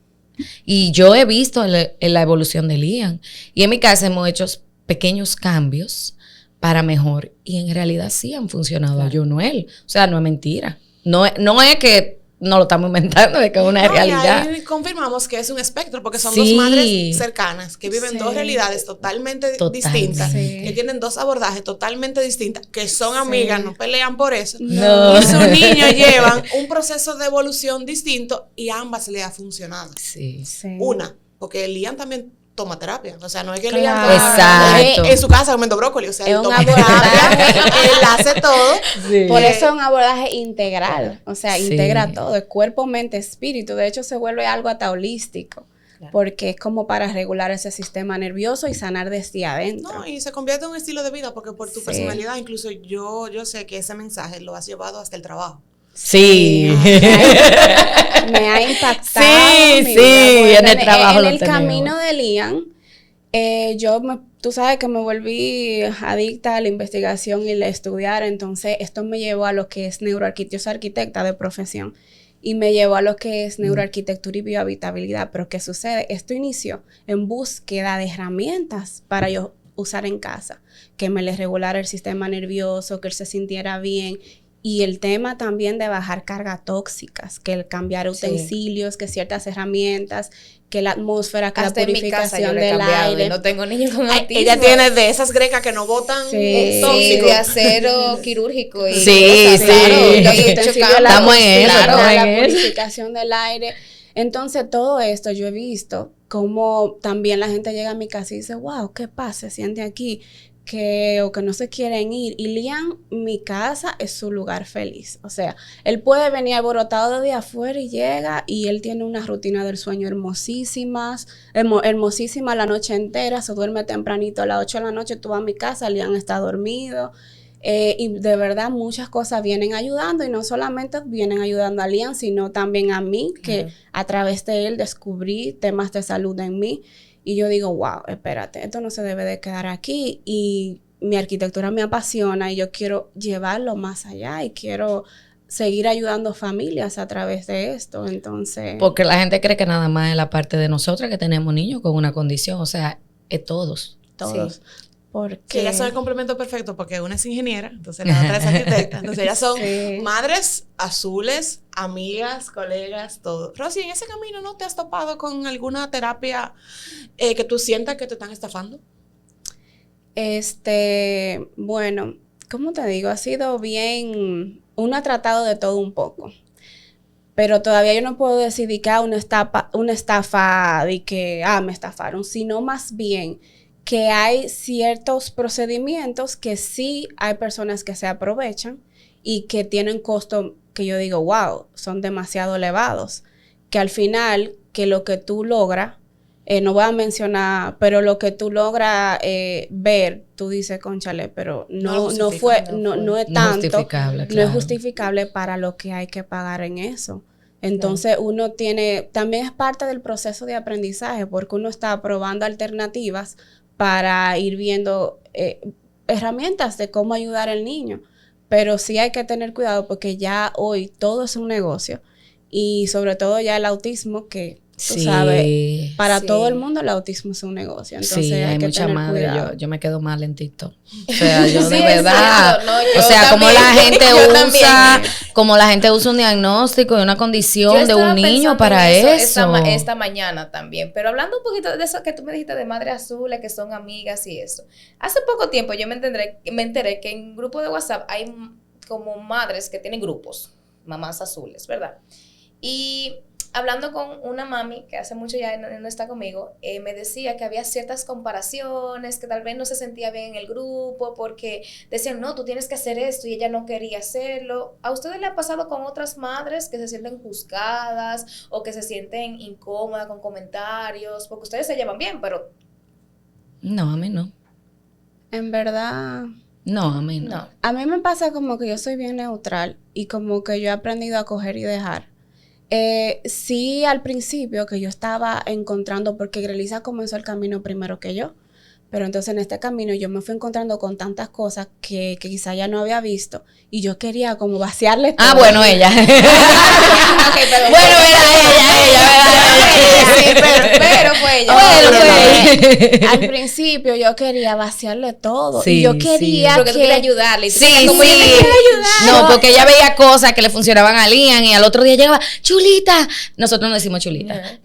S3: Y yo he visto la evolución de Liam. Y en mi casa hemos hecho pequeños cambios para mejor. Y en realidad sí han funcionado a Jonuel. No es mentira. No es que no lo estamos inventando, es que es una realidad.
S2: Y ahí confirmamos que es un espectro, porque son
S3: Sí.
S2: dos madres cercanas que viven
S4: Sí.
S2: dos realidades totalmente
S3: Totalmente.
S2: distintas,
S4: Sí.
S2: que tienen dos abordajes totalmente distintas, que son amigas, no pelean por eso.
S3: No.
S2: Y sus niños llevan un proceso de evolución distinto y a ambas le ha funcionado.
S3: Sí.
S4: Sí.
S2: Una, porque Lian también toma terapia. O sea, no es que
S4: Claro.
S2: Lian
S3: Exacto.
S2: en su casa comiendo brócoli. O sea,
S4: Es
S2: él
S4: un
S2: toma
S4: abordaje.
S2: terapia, él hace todo.
S4: Por eso es un abordaje integral, o sea,
S3: Sí.
S4: integra todo, el cuerpo, mente, espíritu. De hecho, se vuelve algo hasta holístico,
S1: Claro.
S4: porque es como para regular ese sistema nervioso y sanar desde adentro.
S2: No, y se convierte en un estilo de vida, porque por tu
S4: Sí.
S2: personalidad, incluso yo sé que ese mensaje lo has llevado hasta el trabajo.
S3: Sí.
S4: Me ha impactado.
S3: Sí,
S4: mi
S3: sí,
S4: vida.
S3: en el trabajo
S4: En
S3: lo
S4: el
S3: tenemos.
S4: camino de Lian, tú sabes que me volví adicta a la investigación y a estudiar, entonces esto me llevó a lo que es neuroarquitectura. Yo soy arquitecta de profesión y me llevó a lo que es neuroarquitectura y biohabitabilidad. Pero ¿qué sucede? Esto inició en búsqueda de herramientas para yo usar en casa, que me les regulara el sistema nervioso, que él se sintiera bien. Y el tema también de bajar cargas tóxicas, que el cambiar utensilios, que ciertas herramientas, que la atmósfera, que
S1: Hasta
S4: la
S1: en mi casa yo
S4: purificación
S1: lo he
S4: del
S1: cambiado y
S4: aire.
S1: no tengo niños con autismo.
S2: Ella tiene de esas grecas que no botan
S4: Sí.
S1: Sí,
S2: tóxicos.
S1: de acero quirúrgico y
S3: Sí,
S1: cosas,
S3: sí.
S1: claro. Yo
S4: Los
S1: he hecho
S4: utensilios,
S1: cambios,
S4: la
S3: Estamos en eso,
S4: cocina,
S3: estamos en
S4: la
S3: eso.
S4: purificación del aire. Entonces, todo esto yo he visto como también la gente llega a mi casa y dice, wow, ¿qué pasa? Se siente aquí o que no se quieren ir. Y Lian, mi casa es su lugar feliz. O sea, él puede venir alborotado de afuera y llega y él tiene una rutina del sueño hermosísima la noche entera. Se duerme tempranito a las 8 de la noche, tú vas a mi casa, Lian está dormido. Y de verdad muchas cosas vienen ayudando y no solamente vienen ayudando a Lian, sino también a mí, que a través de él descubrí temas de salud en mí y yo digo, wow, espérate, esto no se debe de quedar aquí y mi arquitectura me apasiona y yo quiero llevarlo más allá y quiero seguir ayudando familias a través de esto, entonces...
S3: Porque la gente cree que nada más es la parte de nosotras que tenemos niños con una condición, o sea, es todos.
S4: Todos.
S1: Sí.
S4: Porque...
S2: Sí, ellas son el complemento perfecto porque una es ingeniera, entonces la otra es arquitecta. Entonces ellas son
S4: Sí.
S2: madres azules, amigas, colegas, todo. Rosy, ¿en ese camino no te has topado con alguna terapia que tú sientas que te están estafando?
S4: Bueno, ¿cómo te digo? Ha sido bien, uno ha tratado de todo un poco, pero todavía yo no puedo decidir que una estafa de que, me estafaron, sino más bien que hay ciertos procedimientos que sí hay personas que se aprovechan y que tienen costos que yo digo, wow, son demasiado elevados, que al final, que lo que tú logras, no voy a mencionar, pero lo que tú logras ver, tú dices, cónchale, pero no es tanto,
S3: No es justificable,
S4: no es
S3: claro.
S4: justificable para lo que hay que pagar en eso. Entonces uno también es parte del proceso de aprendizaje, porque uno está probando alternativas para ir viendo herramientas de cómo ayudar al niño. Pero sí hay que tener cuidado porque ya hoy todo es un negocio y sobre todo ya el autismo que... Tú sabes, para
S1: Sí.
S4: todo el mundo el autismo es un negocio. Entonces
S3: Sí, hay
S4: que
S3: mucha
S4: tener
S3: madre.
S4: cuidado.
S3: Yo me quedo mal en TikTok. O sea, yo de
S1: Sí, es
S3: verdad.
S1: cierto, no, yo
S3: o sea, como
S1: también,
S3: la gente
S1: yo
S3: usa,
S1: también.
S3: como la gente usa un diagnóstico de una
S1: Yo
S3: condición de
S1: estaba
S3: un niño
S1: pensando
S3: para
S1: en
S3: eso.
S1: esta mañana también, pero hablando un poquito de eso que tú me dijiste de madres azules, que son amigas y eso. Hace poco tiempo yo me enteré que en un grupo de WhatsApp hay como madres que tienen grupos, mamás azules, ¿verdad? Y hablando con una mami que hace mucho ya no está conmigo, me decía que había ciertas comparaciones, que tal vez no se sentía bien en el grupo porque decían, no, tú tienes que hacer esto y ella no quería hacerlo. ¿A ustedes le ha pasado con otras madres que se sienten juzgadas o que se sienten incómodas con comentarios? Porque ustedes se llevan bien, pero
S3: No, a mí no.
S4: En verdad,
S3: No, a mí no.
S1: no.
S4: a mí me pasa como que yo soy bien neutral y como que yo he aprendido a coger y dejar. Sí, al principio que yo estaba encontrando, porque Grelisa comenzó el camino primero que yo, pero entonces en este camino yo me fui encontrando con tantas cosas que quizá ya no había visto y yo quería como vaciarle todo.
S3: Ah, bueno, ella.
S1: Okay, pero
S3: bueno, era ella.
S1: sí, pero fue ella.
S3: Bueno,
S4: Pero al principio yo quería vaciarle todo.
S3: Sí,
S4: y yo
S3: sí.
S4: quería
S1: Porque tú querías ayudarle. Y tú
S3: Sí,
S1: querías como
S3: sí.
S1: ella me quiere ayudar.
S3: No, porque ella veía cosas que le funcionaban a Lian y al otro día llegaba, chulita. Nosotros no decimos chulita.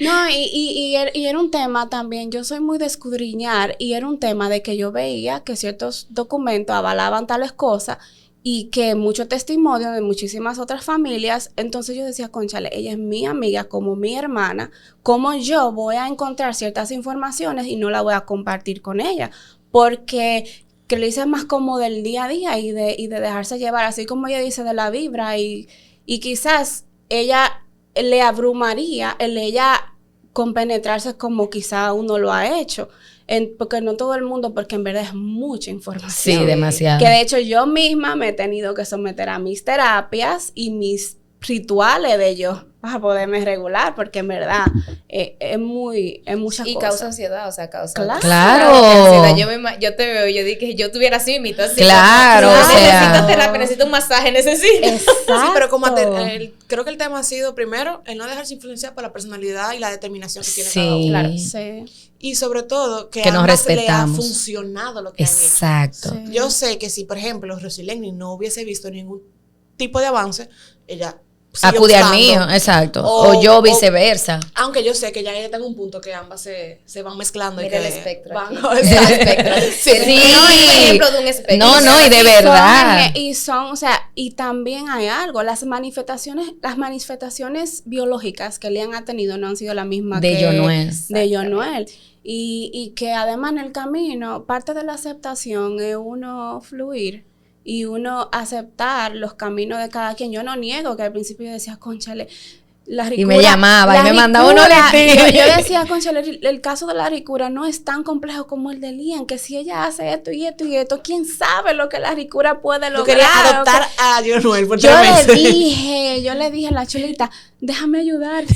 S4: No, y era un tema también, yo soy muy de escudriñar y era un tema de que yo veía que ciertos documentos avalaban tales cosas y que mucho testimonio de muchísimas otras familias, entonces yo decía, cónchale, ella es mi amiga como mi hermana, ¿cómo yo voy a encontrar ciertas informaciones y no la voy a compartir con ella? Porque que le hice más como del día a día y de dejarse llevar, así como ella dice de la vibra y quizás ella le abrumaría el ella compenetrarse como quizá uno lo ha hecho. Porque no todo el mundo, porque en verdad es mucha información.
S3: Sí, demasiado.
S4: Que de hecho yo misma me he tenido que someter a mis terapias y mis rituales de yo para poderme regular, porque en verdad es muchas
S1: Y
S4: cosas.
S1: causa ansiedad, o sea, causa.
S3: Claro.
S1: Ansiedad. Yo te veo, yo dije que yo tuviera así mi así.
S3: Claro,
S1: como,
S3: o sea.
S1: necesito terapia, necesito un masaje, necesito.
S4: Exacto.
S2: Sí, pero como creo que el tema ha sido, primero, el no dejarse influenciar por la personalidad y la determinación que tiene cada uno.
S1: Claro.
S4: Sí.
S2: Y sobre todo, que
S3: Que
S2: a
S3: nos
S2: ambas le ha
S3: respetamos.
S2: funcionado lo que han hecho.
S3: Exacto.
S4: Sí.
S2: Yo sé que si, por ejemplo, Rosilene no hubiese visto ningún tipo de avance, ella sigue
S3: Acude al
S2: buscando.
S3: mío, exacto.
S2: O-
S3: O yo
S2: o-
S3: viceversa.
S2: Aunque yo sé que ya está en un punto que ambas se van mezclando.
S1: Mira
S2: y que
S1: el espectro
S2: van
S1: aquí. El espectro.
S3: Sí.
S1: No, es un ejemplo de un espectro.
S3: No, no, y de verdad.
S4: O sea, y también hay algo, las manifestaciones biológicas que Lian ha tenido no han sido la misma
S3: De
S4: que
S3: Yonuel.
S4: de Yonuel. Y que además en el camino, parte de la aceptación es uno fluir y uno aceptar los caminos de cada quien. Yo no niego que al principio yo decía, cónchale, la ricura,
S3: Y me llamaba, y me mandaba uno de ti.
S4: Yo decía, cónchale, el caso de la ricura no es tan complejo como el de Lian, que si ella hace esto y esto y esto, ¿quién sabe lo que la ricura puede
S2: Tú
S4: lograr?
S2: querías adoptar a Jonuel por
S4: Yo
S2: 3
S4: le
S2: meses.
S4: yo le dije a la chulita, déjame ayudarte,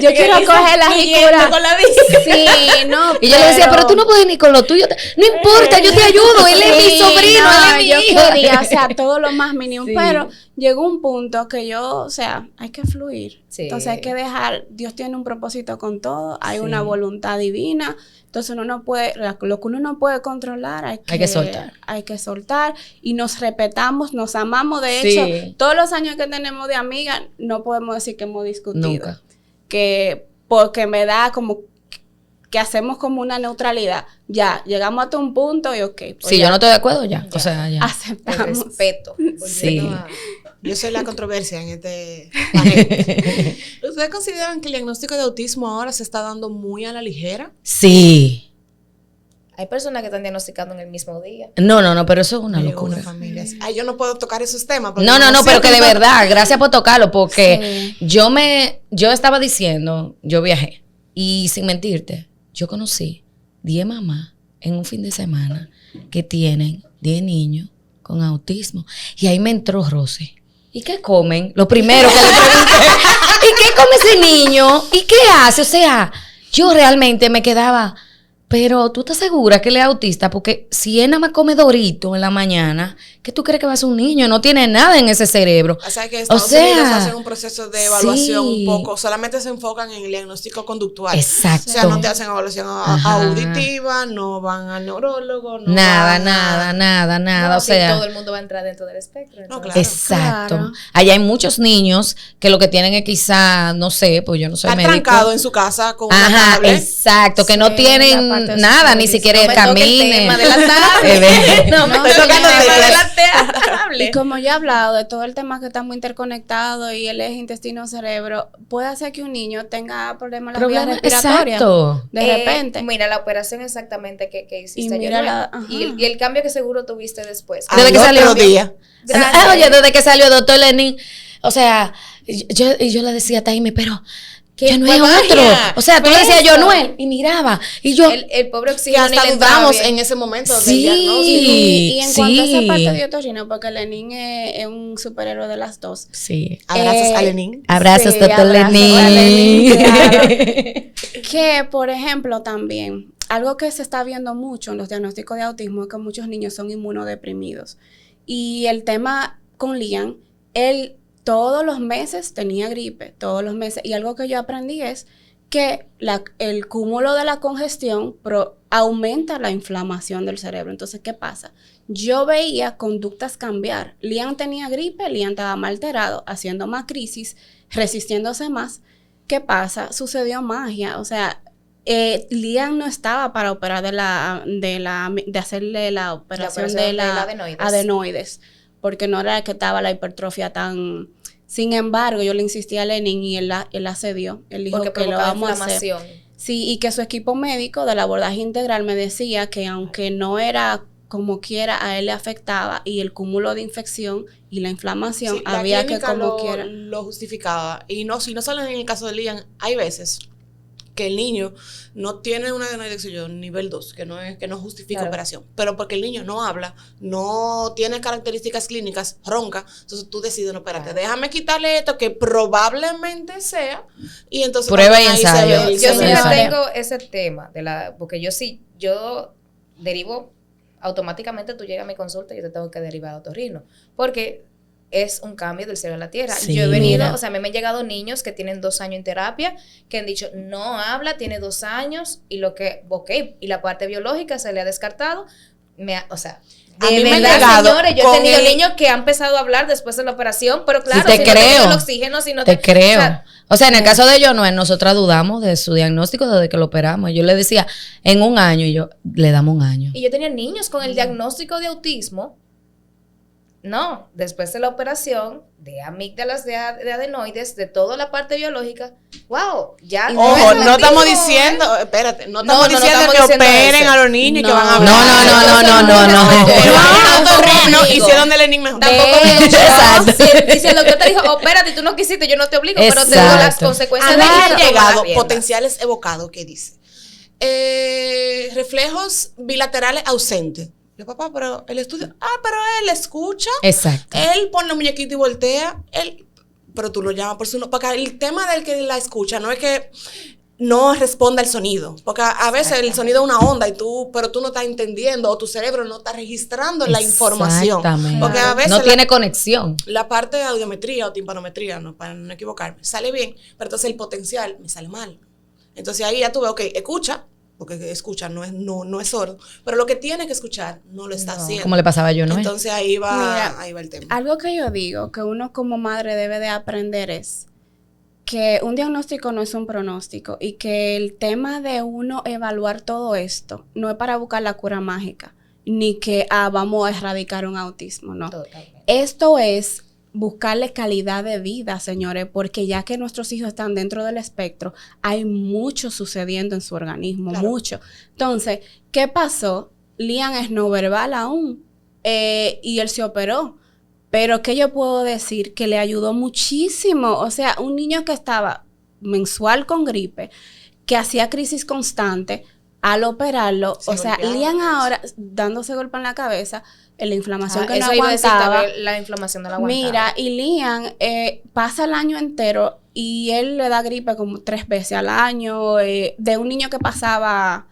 S4: yo quiero coger la ricura.
S1: Con la vida.
S4: Sí, no,
S3: Y yo le decía, pero tú no puedes ni con lo tuyo. No importa, yo te ayudo. Él es mi
S4: Sí,
S3: sobrino,
S4: no,
S3: él es
S4: yo
S3: mi hijo.
S4: quería, o sea, todo lo más mínimo,
S3: Sí.
S4: pero llegó un punto que yo, o sea, hay que fluir.
S1: Sí.
S4: Entonces hay que dejar, Dios tiene un propósito con todo, hay
S3: Sí.
S4: una voluntad divina, entonces uno no puede, lo que uno no puede controlar, hay
S3: que soltar.
S4: Hay que soltar y nos respetamos, nos amamos. De
S3: Sí.
S4: hecho, todos los años que tenemos de amiga, no podemos decir que hemos discutido.
S3: Nunca.
S4: Que porque me da como que hacemos como una neutralidad. Ya, llegamos hasta un punto y ok. Pues
S3: Si
S4: ya,
S3: yo no estoy de acuerdo, ya. O sea, ya.
S1: El
S4: aceptamos.
S1: respeto.
S3: Sí.
S1: Volviendo a-
S2: Yo soy la controversia en este panel. ¿Ustedes consideran que el diagnóstico de autismo ahora se está dando muy a la ligera?
S3: Sí.
S1: Hay personas que están diagnosticando en el mismo día.
S3: No, pero eso es una
S2: Me llegó
S3: locura.
S2: una familia así. Ay, yo no puedo tocar esos temas. porque
S3: No,
S2: sé.
S3: pero que de verdad, gracias por tocarlo, porque yo estaba diciendo, yo viajé, y sin mentirte, yo conocí 10 mamás en un fin de semana que tienen 10 niños con autismo, y ahí me entró Rosy. ¿Y qué comen? Lo primero que le pregunté, ¿y qué come ese niño? ¿Y qué hace? O sea, yo realmente me quedaba... Pero tú estás segura que él es autista, porque si él nada más come Dorito en la mañana, ¿qué tú crees que va a ser un niño? No tiene nada en ese cerebro.
S2: O sea, que Estados Unidos hacen un proceso de evaluación
S3: sí.
S2: un poco, solamente se enfocan en el diagnóstico conductual.
S3: Exacto.
S2: O sea, no te hacen evaluación
S3: Ajá.
S2: auditiva, no van al neurólogo, no
S3: Nada,
S2: van a-
S3: nada.
S1: No,
S3: O
S1: sí,
S3: sea,
S1: todo el mundo va a entrar dentro del espectro.
S2: No,
S1: entonces.
S2: claro.
S3: exacto.
S4: Claro.
S3: Allá hay muchos niños que lo que tienen es quizá, no sé, pues yo no soy
S2: Está
S3: médico.
S2: trancado en su casa con una
S3: Ajá,
S2: tablet.
S3: exacto, que no
S4: Sí,
S3: tienen
S4: la parte
S3: nada, ni
S4: social.
S3: siquiera
S1: No me toque el
S3: caminen.
S1: tema de la tablet. No me
S4: No,
S1: toque el
S2: tocando
S1: tema de
S2: teclas.
S1: la
S4: Y
S1: tablet.
S4: como yo he hablado de todo el tema que estamos interconectados y el eje intestino-cerebro, puede hacer que un niño tenga problemas en las vías
S3: Problema,
S4: respiratorias.
S3: exacto.
S4: De repente.
S1: Mira, la operación exactamente que hiciste
S4: Y
S1: ayer,
S4: mira
S1: ¿no?
S4: la- ajá.
S1: y el cambio que seguro tuviste después.
S3: Desde que
S2: Al
S3: salió.
S2: otro día.
S1: Grande.
S3: Oye, desde que salió el doctor Lenin, o sea, yo le decía a Taime, pero
S1: ¿Qué
S3: yo no
S1: fue
S3: es otro.
S1: magia?
S3: O sea, tú
S1: Fue
S3: le decías yo
S1: eso.
S3: no es, y miraba, y yo,
S1: El pobre
S2: Que
S1: oxígeno y
S2: hasta
S1: le
S2: dudamos
S1: entraba
S2: en
S1: bien.
S2: ese momento del
S3: Sí.
S2: diagnóstico.
S4: Y en cuanto a esa
S3: sí.
S4: parte de otorrino, porque Lenin es un superhéroe de las dos.
S3: sí.
S2: Abrazos a Lenin.
S3: Abrazos,
S4: Sí,
S3: doctor
S4: abrazos
S3: Lenin.
S4: a Lenin, claro. Que, por ejemplo, también, algo que se está viendo mucho en los diagnósticos de autismo es que muchos niños son inmunodeprimidos. Y el tema con Lian, él todos los meses tenía gripe, todos los meses. Y algo que yo aprendí es que el cúmulo de la congestión aumenta la inflamación del cerebro. Entonces, ¿qué pasa? Yo veía conductas cambiar. Liam tenía gripe, Liam estaba mal alterado, haciendo más crisis, resistiéndose más. ¿Qué pasa? Sucedió magia. O sea, Liam no estaba para operar de hacerle la operación de la adenoides, porque no era que estaba la hipertrofia tan... Sin embargo, yo le insistí a Lenin y él accedió. Él dijo que lo vamos a hacer. Sí, y que su equipo médico del abordaje integral me decía que aunque no era como quiera, a él le afectaba y el cúmulo de infección y la inflamación, sí, había que como quiera.
S2: Lo justificaba. Y no, si no solo en el caso de Liam, hay veces que el niño no tiene una adenoides nivel 2, que no justifica operación, pero porque el niño no habla, no tiene características clínicas, ronca, entonces tú decides, no, espérate, déjame quitarle esto que probablemente sea, y entonces
S3: prueba y ensayo.
S1: Yo siempre tengo ese tema porque yo derivo automáticamente, tú llegas a mi consulta y yo te tengo que derivar a otorrino, porque es un cambio del cielo a la tierra.
S3: Sí,
S1: yo he venido, o sea, a mí me han llegado niños que tienen 2 años en terapia, que han dicho, no habla, tiene 2 años, y y la parte biológica se le ha descartado, o sea, de verdad, señores, yo he tenido niños que han empezado a hablar después de la operación, pero claro,
S3: si no
S1: tienen el oxígeno, si no
S3: te creo. O sea, en el caso de Jonoel, nosotras dudamos de su diagnóstico desde que lo operamos. Yo le decía, en 1 año, y yo, le damos 1 año.
S1: Y yo tenía niños con el diagnóstico de autismo. No, después de la operación de amígdalas de adenoides, de toda la parte biológica, wow, ya.
S2: Ojo, no estamos diciendo, espérate, no estamos diciendo que operen a los niños y que van a hablar.
S3: No.
S2: Hicieron del enigma.
S1: Tampoco si el doctor te dijo, opérate, tú no quisiste, yo no te obligo, pero te digo las consecuencias de
S2: han llegado potenciales evocados que dice. Reflejos bilaterales ausentes. Papá, pero el estudio, pero él escucha.
S3: Exacto.
S2: Él pone el muñequito y voltea, pero tú lo llamas por su nombre, porque el tema del que la escucha no es que no responda al sonido, porque a veces el sonido es una onda pero tú no estás entendiendo, o tu cerebro no está registrando la información.
S3: Exactamente.
S2: Porque a veces
S3: no tiene conexión.
S2: La parte de audiometría o timpanometría, para no equivocarme, sale bien, pero entonces el potencial me sale mal. Entonces ahí ya tú ves, escucha, porque escucha, no es sordo, pero lo que tiene que escuchar no lo está haciendo.
S3: Como le pasaba yo, ¿no?
S2: Entonces ahí va el tema.
S4: Algo que yo digo, que uno como madre debe de aprender es que un diagnóstico no es un pronóstico y que el tema de uno evaluar todo esto no es para buscar la cura mágica, ni que vamos a erradicar un autismo, no.
S1: Totalmente.
S4: Esto es buscarle calidad de vida, señores, porque ya que nuestros hijos están dentro del espectro, hay mucho sucediendo en su organismo, claro. Mucho. Entonces, ¿qué pasó? Liam es no verbal aún, y él se operó, pero ¿qué yo puedo decir? Que le ayudó muchísimo. O sea, un niño que estaba mensual con gripe, que hacía crisis constante, al operarlo, o sea, Liam ahora dándose golpe en la cabeza, la inflamación que no aguantaba.
S1: La inflamación no la aguantaba.
S4: Mira, y Liam pasa el año entero y él le da gripe como 3 veces al año, de un niño que pasaba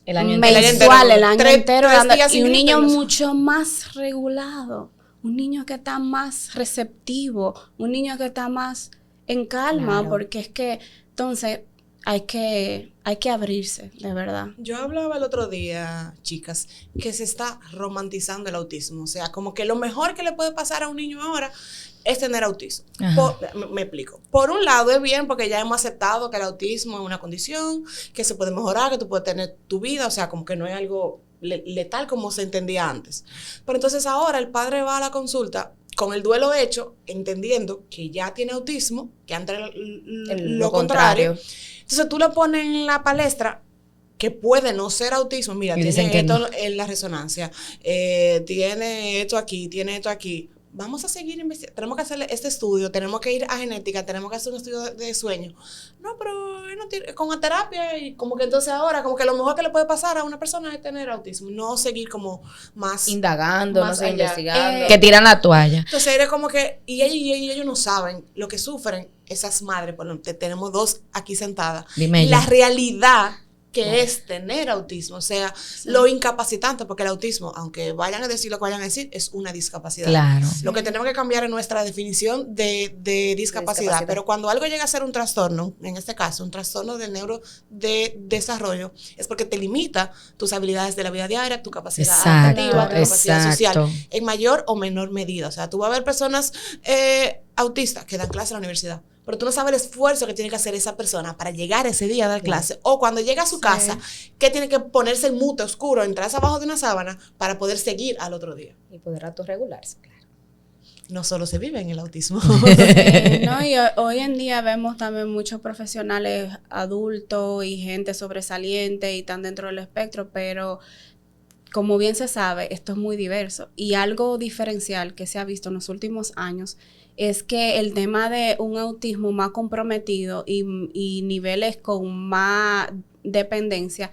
S3: el año
S4: mensual, el año entero, y un niño mucho más regulado, un niño que está más receptivo, un niño que está más en calma, claro. Porque es que, entonces, hay que abrirse, de verdad.
S2: Yo hablaba el otro día, chicas, que se está romantizando el autismo. O sea, como que lo mejor que le puede pasar a un niño ahora es tener autismo. Me explico. Por un lado es bien porque ya hemos aceptado que el autismo es una condición, que se puede mejorar, que tú puedes tener tu vida, o sea, como que no es algo letal como se entendía antes. Pero entonces ahora el padre va a la consulta con el duelo hecho, entendiendo que ya tiene autismo, que antes lo contrario. Entonces tú le pones en la palestra que puede no ser autismo. Mira, tiene esto en la resonancia, tiene esto aquí, tiene esto aquí. Vamos a seguir investigando. Tenemos que hacer este estudio, tenemos que ir a genética, tenemos que hacer un estudio de sueño. No, pero no tiene, con la terapia, y como que entonces ahora, como que lo mejor que le puede pasar a una persona es tener autismo, no seguir como más
S1: indagando, más investigando.
S3: Que tiran la toalla.
S2: Entonces era como que, y ellos no saben lo que sufren esas madres. Bueno, tenemos 2 aquí sentadas.
S3: Dime
S2: la realidad que es tener autismo, o sea, lo incapacitante, porque el autismo, aunque vayan a decir lo que vayan a decir, es una discapacidad.
S3: Claro.
S2: Lo que tenemos que cambiar es nuestra definición de discapacidad, pero cuando algo llega a ser un trastorno, en este caso, un trastorno del neurodesarrollo, es porque te limita tus habilidades de la vida diaria, tu capacidad adaptativa, tu capacidad social, en mayor o menor medida. O sea, tú vas a ver personas autistas que dan clase en la universidad, pero tú no sabes el esfuerzo que tiene que hacer esa persona para llegar ese día a dar clase, o cuando llega a su casa, que tiene que ponerse en mute oscuro, entrar abajo de una sábana para poder seguir al otro día.
S1: Y poder autorregularse, claro.
S2: No solo se vive en el autismo.
S4: No, y hoy en día vemos también muchos profesionales adultos y gente sobresaliente y están dentro del espectro, pero como bien se sabe, esto es muy diverso. Y algo diferencial que se ha visto en los últimos años es que el tema de un autismo más comprometido y niveles con más dependencia,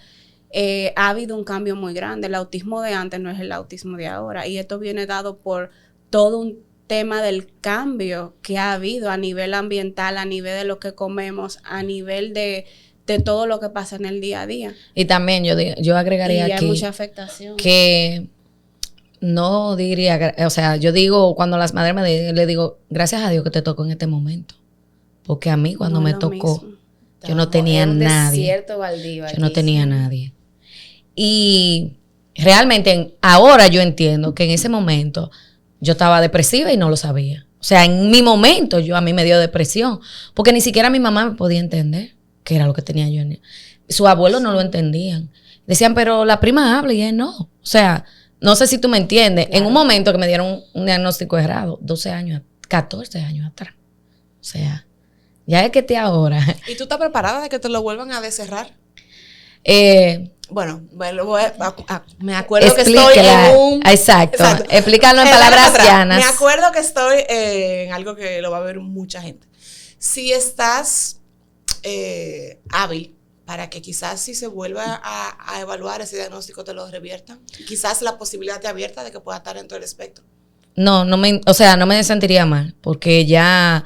S4: ha habido un cambio muy grande. El autismo de antes no es el autismo de ahora, y esto viene dado por todo un tema del cambio que ha habido a nivel ambiental, a nivel de lo que comemos, a nivel de todo lo que pasa en el día a día.
S3: Y también yo agregaría
S4: y
S3: aquí
S4: hay mucha afectación.
S3: Que no diría, o sea, yo digo, cuando las madres le digo, gracias a Dios que te tocó en este momento. Porque a mí cuando
S4: No
S3: me
S4: es lo
S3: tocó,
S4: mismo.
S3: yo no tenía nadie.
S1: Desierto baldío
S3: Yo no
S1: aquí,
S3: tenía
S1: sí.
S3: nadie. Y realmente ahora yo entiendo que en ese momento yo estaba depresiva y no lo sabía. O sea, en mi momento a mí me dio depresión, porque ni siquiera mi mamá me podía entender qué era lo que tenía yo. Sus abuelos no lo entendían. Decían, pero la prima habla y él no. O sea, no sé si tú me entiendes.
S1: Claro.
S3: En un momento que me dieron un diagnóstico errado, 12 años, 14 años atrás. O sea, ya es que te ahora.
S2: ¿Y tú estás preparada de que te lo vuelvan a descerrar? Bueno, me acuerdo que estoy en un...
S3: Exacto. Explícalo en palabras llanas.
S2: Me acuerdo que estoy en algo que lo va a ver mucha gente. Si estás hábil para que quizás si se vuelva a evaluar ese diagnóstico te lo reviertan, quizás la posibilidad te abierta de que pueda estar dentro del espectro.
S3: No me sentiría mal, porque ya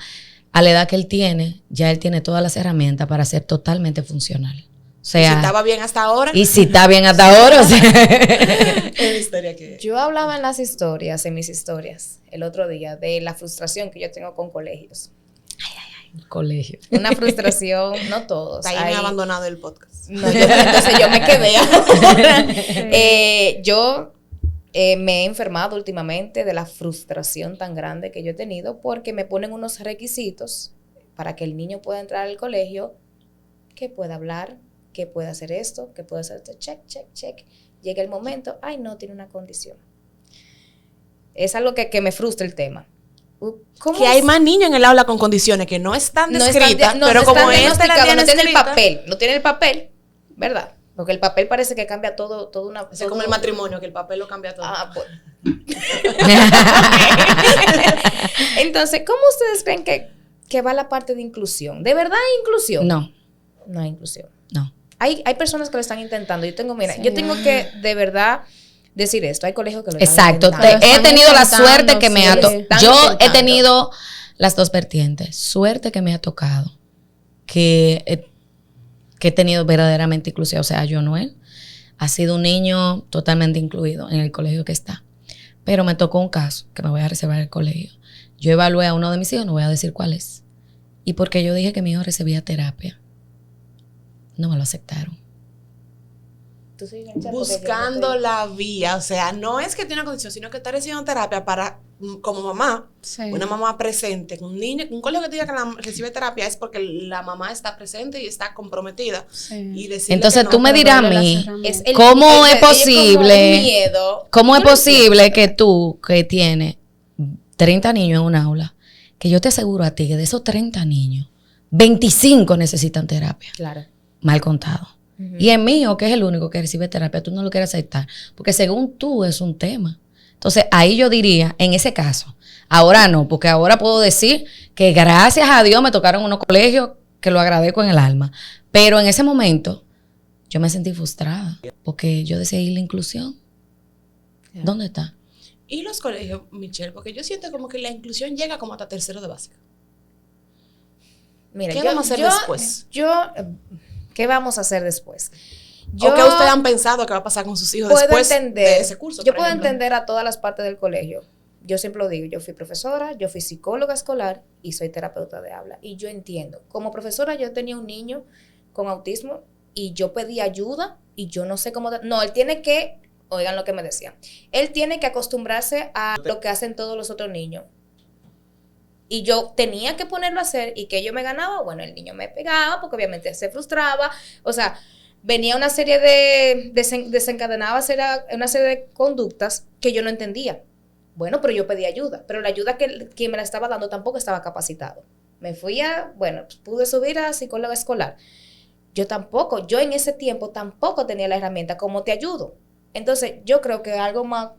S3: a la edad que él tiene, ya él tiene todas las herramientas para ser totalmente funcional. O sea,
S2: ¿Y si estaba bien hasta ahora?
S3: Y si está bien hasta ahora, o sea.
S2: Es la historia que...
S1: Yo hablaba en mis historias, el otro día, de la frustración que yo tengo con colegios.
S3: Colegio.
S1: Una frustración, no todos.
S2: Ahí me ha abandonado el podcast.
S1: No, entonces yo me quedé ahora. Yo me he enfermado últimamente de la frustración tan grande que yo he tenido, porque me ponen unos requisitos para que el niño pueda entrar al colegio, que pueda hablar, que pueda hacer esto, que pueda hacer esto, check. Llega el momento, ay, no, tiene una condición. Es algo que me frustra el tema.
S2: Que hay más niños en el aula con condiciones que no están descritas, pero como este la tiene escrita,
S1: no tiene el papel, ¿verdad? Porque el papel parece que cambia todo una...
S2: Es como el matrimonio, que el papel lo cambia todo.
S1: Ah, pues. Entonces, ¿cómo ustedes creen que va la parte de inclusión? ¿De verdad hay inclusión?
S3: No.
S1: No hay inclusión.
S3: No.
S1: Hay personas que lo están intentando. Yo tengo que de verdad decir esto. Hay colegios que lo están
S3: Exacto.
S1: intentando.
S3: He tenido la suerte que me ha tocado. Yo
S1: intentando.
S3: he tenido las dos vertientes. Suerte que me ha tocado. Que he tenido verdaderamente inclusión. O sea, Jonuel ha sido un niño totalmente incluido en el colegio que está. Pero me tocó un caso que me voy a reservar el colegio. Yo evalué a uno de mis hijos, no voy a decir cuál es. Y porque yo dije que mi hijo recibía terapia, no me lo aceptaron.
S2: Buscando la vía, o sea, no es que tiene una condición, sino que está recibiendo terapia para, como mamá, una mamá presente, un niño, un colegio que te diga que recibe terapia es porque la mamá está presente y está comprometida. Y
S3: entonces
S2: no,
S3: tú me dirás a mí,
S1: ¿cómo
S3: es posible que tú, que tienes 30 niños en un aula, que yo te aseguro a ti que de esos 30 niños, 25 necesitan terapia?
S1: Claro.
S3: Mal contado. Y el mío, que es el único que recibe terapia, tú no lo quieres aceptar. Porque según tú es un tema. Entonces, ahí yo diría, en ese caso, ahora no, porque ahora puedo decir que gracias a Dios me tocaron unos colegios que lo agradezco en el alma. Pero en ese momento, yo me sentí frustrada. Porque yo decía, ¿y la inclusión? ¿Dónde está?
S2: Y los colegios, Michelle, porque yo siento como que la inclusión llega como hasta tercero de básica.
S1: Mira,
S2: ¿Qué vamos a hacer después?
S1: ¿Qué vamos a hacer después?
S2: ¿O qué ustedes han pensado que va a pasar con sus hijos después de ese curso?
S1: Yo puedo entender a todas las partes del colegio. Yo siempre lo digo, yo fui profesora, yo fui psicóloga escolar y soy terapeuta de habla. Y yo entiendo. Como profesora yo tenía un niño con autismo y yo pedí ayuda y yo no sé cómo... No, él tiene que... Oigan lo que me decían. Él tiene que acostumbrarse a lo que hacen todos los otros niños. Y yo tenía que ponerlo a hacer y que yo me ganaba. Bueno, el niño me pegaba porque obviamente se frustraba. O sea, venía una serie de... desencadenaba una serie de conductas que yo no entendía. Bueno, pero yo pedí ayuda. Pero la ayuda que quien me la estaba dando tampoco estaba capacitado. Me fui pude subir a psicóloga escolar. Yo en ese tiempo tampoco tenía la herramienta. ¿Cómo te ayudo? Entonces, yo creo que algo más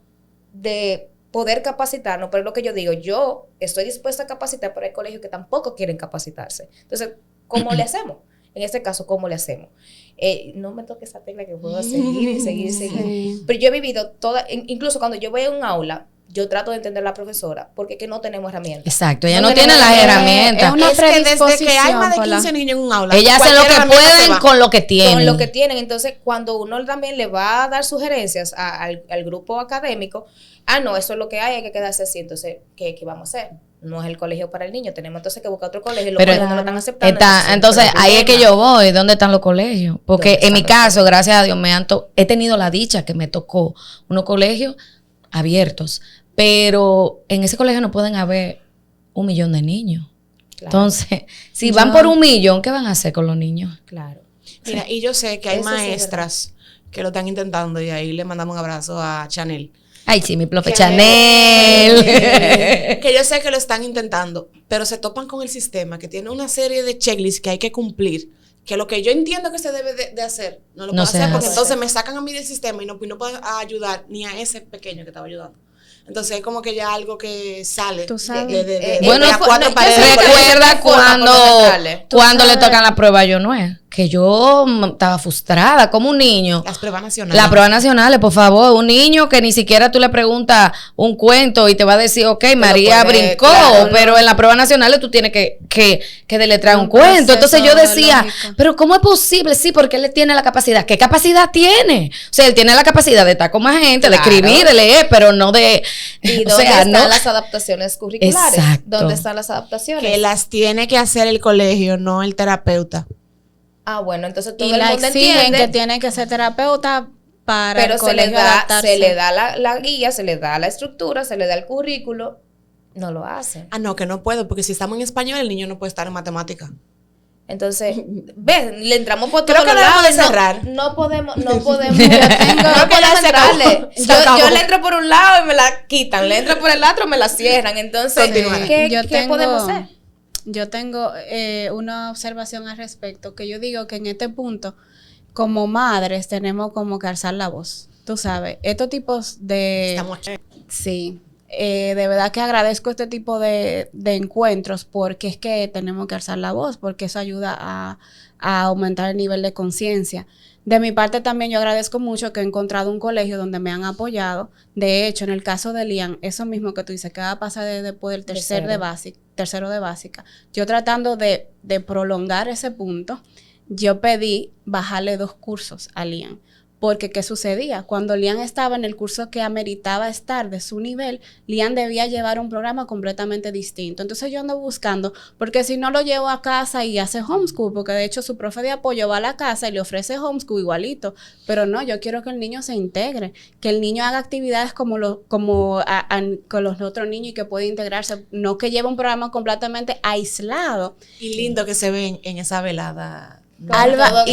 S1: de poder capacitarnos, pero es lo que yo digo, yo estoy dispuesta a capacitar, pero hay colegios que tampoco quieren capacitarse. Entonces, ¿cómo le hacemos? En este caso, ¿cómo le hacemos? No me toque esa tecla que puedo seguir.
S4: Sí.
S1: Pero yo he vivido incluso cuando yo voy a un aula, yo trato de entender a la profesora, porque es que no tenemos herramientas.
S3: Exacto, ella no tiene las herramientas.
S2: Es que desde que hay más de 15 niños en un aula,
S3: ella hace lo que pueden con lo que tienen.
S1: Con lo que tienen. Entonces, cuando uno también le va a dar sugerencias al grupo académico, no, eso es lo que hay que quedarse así. Entonces, ¿qué vamos a hacer? No es el colegio para el niño, tenemos entonces que buscar otro colegio y los colegios no lo están aceptando.
S3: Entonces ahí es que yo voy, ¿dónde están los colegios? Porque en mi caso, gracias a Dios, he tenido la dicha que me tocó unos colegios abiertos, pero en ese colegio no pueden haber 1 millón de niños. Claro. Entonces, si van por 1 millón, ¿qué van a hacer con los niños?
S1: Claro.
S2: Mira, y yo sé que hay maestras que lo están intentando y ahí le mandamos un abrazo a Chanel.
S3: Ay, sí, mi profe Chanel.
S2: Que yo sé que lo están intentando, pero se topan con el sistema que tiene una serie de checklists que hay que cumplir, que lo que yo entiendo que se debe de hacer, no lo puedo hacer porque entonces me sacan a mí del sistema y no puedo ayudar ni a ese pequeño que estaba ayudando. Entonces es como que ya algo que sale
S3: bueno,
S2: de a 4 paredes.
S3: Recuerda cuando le tocan la prueba, yo no es. Que yo estaba frustrada como un niño.
S2: Las pruebas nacionales.
S3: Las pruebas nacionales, por favor. Un niño que ni siquiera tú le preguntas un cuento y te va a decir, ok, María brincó, claro, pero en las pruebas nacionales tú tienes que deletrear un cuento. Entonces yo decía, pero ¿cómo es posible? Sí, porque él tiene la capacidad. ¿Qué capacidad tiene? O sea, él tiene la capacidad de estar con más gente, claro, de escribir, de leer, pero no de...
S1: ¿Y dónde están las adaptaciones curriculares?
S3: Exacto.
S1: ¿Dónde están las adaptaciones?
S2: Que las tiene que hacer el colegio, no el terapeuta.
S1: Bueno, entonces todo
S4: y
S1: el
S4: la
S1: mundo
S4: exigen
S1: entiende
S4: que tiene que ser terapeuta para
S1: pero
S4: el colegio adaptarse.
S1: se le da la guía, se le da la estructura, se le da el currículo, no lo hacen.
S2: No, que no puedo, porque si estamos en español, el niño no puede estar en matemática.
S1: Entonces, ven, le entramos por todos
S2: los lados.
S1: No podemos. No podemos entrarle. Yo le entro por un lado y me la quitan, le entro por el otro y me la cierran. Entonces, ¿qué podemos hacer?
S4: Yo tengo una observación al respecto, que yo digo que en este punto, como madres, tenemos como que alzar la voz. Tú sabes, estos tipos de...
S2: Estamos...
S4: Sí, de verdad que agradezco este tipo de encuentros, porque es que tenemos que alzar la voz, porque eso ayuda a aumentar el nivel de conciencia. De mi parte también yo agradezco mucho que he encontrado un colegio donde me han apoyado. De hecho, en el caso de Lian, eso mismo que tú dices, que va a pasar después del tercero de básica. Yo tratando de prolongar ese punto, yo pedí bajarle 2 cursos a Lian. Porque, ¿qué sucedía? Cuando Lian estaba en el curso que ameritaba estar de su nivel, Lian debía llevar un programa completamente distinto. Entonces yo ando buscando, porque si no lo llevo a casa y hace homeschool, porque de hecho su profe de apoyo va a la casa y le ofrece homeschool igualito. Pero no, yo quiero que el niño se integre, que el niño haga actividades con los otros niños y que pueda integrarse, no que lleve un programa completamente aislado.
S2: Y lindo que se ven en esa velada.
S4: Alba,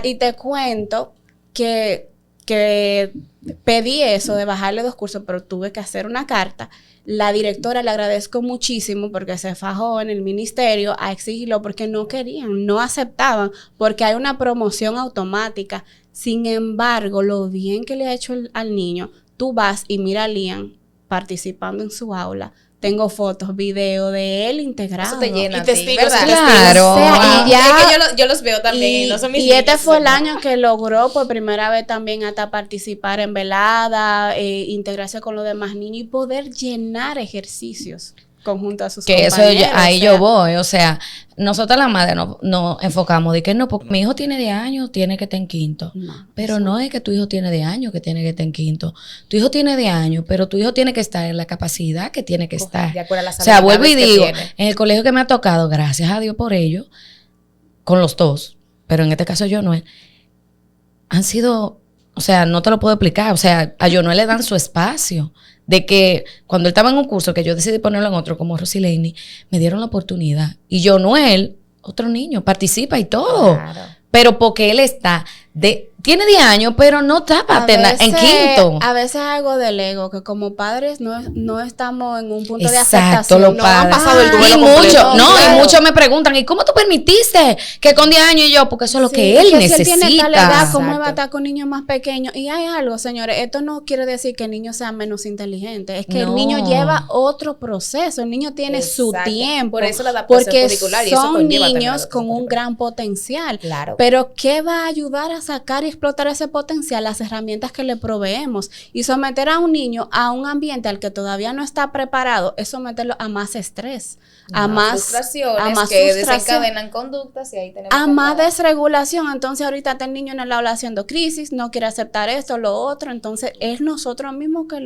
S4: y te cuento que pedí eso de bajarle 2 cursos, pero tuve que hacer una carta. La directora le agradezco muchísimo porque se fajó en el ministerio a exigirlo porque no querían, no aceptaban, porque hay una promoción automática. Sin embargo, lo bien que le ha hecho al niño, tú vas y mira a Lian participando en su aula. Tengo fotos, videos de él integrado.
S1: Eso te llena
S2: y testigos,
S1: ¿verdad?
S3: Claro.
S4: O sea, y ya,
S1: es que yo los veo también.
S4: Y este fue el año que logró por primera vez también hasta participar en velada, integrarse con los demás niños y poder llenar ejercicios. conjunto a sus
S3: que eso
S4: compañeros.
S3: ahí yo voy, o sea, nosotras las madres nos enfocamos de que no, porque mi hijo tiene 10 años, tiene que estar en quinto.
S4: No,
S3: Pero no es que tu hijo tiene 10 años que tiene que estar en quinto. Tu hijo tiene 10 años, pero tu hijo tiene que estar en la capacidad que tiene que estar.
S1: De acuerdo a las
S3: O sea, vuelvo y
S1: habilidades que
S3: digo,
S1: tiene.
S3: en el colegio que me ha tocado, gracias a Dios por ello, con los dos, pero en este caso yo no, han sido, o sea, no te lo puedo explicar, o sea, a Yonoel le dan su espacio, de que cuando él estaba en un curso, que yo decidí ponerlo en otro, como Rosileni, me dieron la oportunidad, y Yonoel, otro niño, participa y todo,
S1: Claro.
S3: pero porque él tiene 10 años, pero no está en quinto.
S4: A veces algo del ego, que como padres no estamos en un punto de
S3: Exacto,
S4: aceptación.
S3: los
S4: No han
S3: padres.
S4: pasado el
S3: Y
S4: duelo completo.
S3: muchos, no,
S4: Claro.
S3: y muchos me preguntan, ¿y cómo tú permitiste que con 10 años? Y yo, porque eso es lo
S4: Sí,
S3: que él
S4: que
S3: necesita.
S4: Si él tiene tal edad, ¿cómo
S1: Exacto.
S4: va a estar con niños más pequeños? Y hay algo, señores, esto no quiere decir que el niño sea menos inteligente, es que
S3: No.
S4: el niño lleva otro proceso, el niño tiene su
S1: Exacto.
S4: tiempo.
S1: Por eso la adaptación
S4: porque
S1: curricular, y eso
S4: son
S1: conlleva también la
S4: niños
S1: adaptación
S4: con un
S1: curricular.
S4: gran potencial.
S1: Claro.
S4: Pero ¿qué va a ayudar a sacar y explotar ese potencial? Las herramientas que le proveemos. Y someter a un niño a un ambiente al que todavía no está preparado es someterlo a más estrés, a más
S1: frustraciones
S4: más
S1: que
S4: frustración,
S1: desencadenan conductas y ahí tenemos
S4: a
S1: que
S4: más
S1: entrar.
S4: desregulación. Entonces ahorita está el niño en el aula haciendo crisis, no quiere aceptar esto, lo otro. Entonces es nosotros mismos que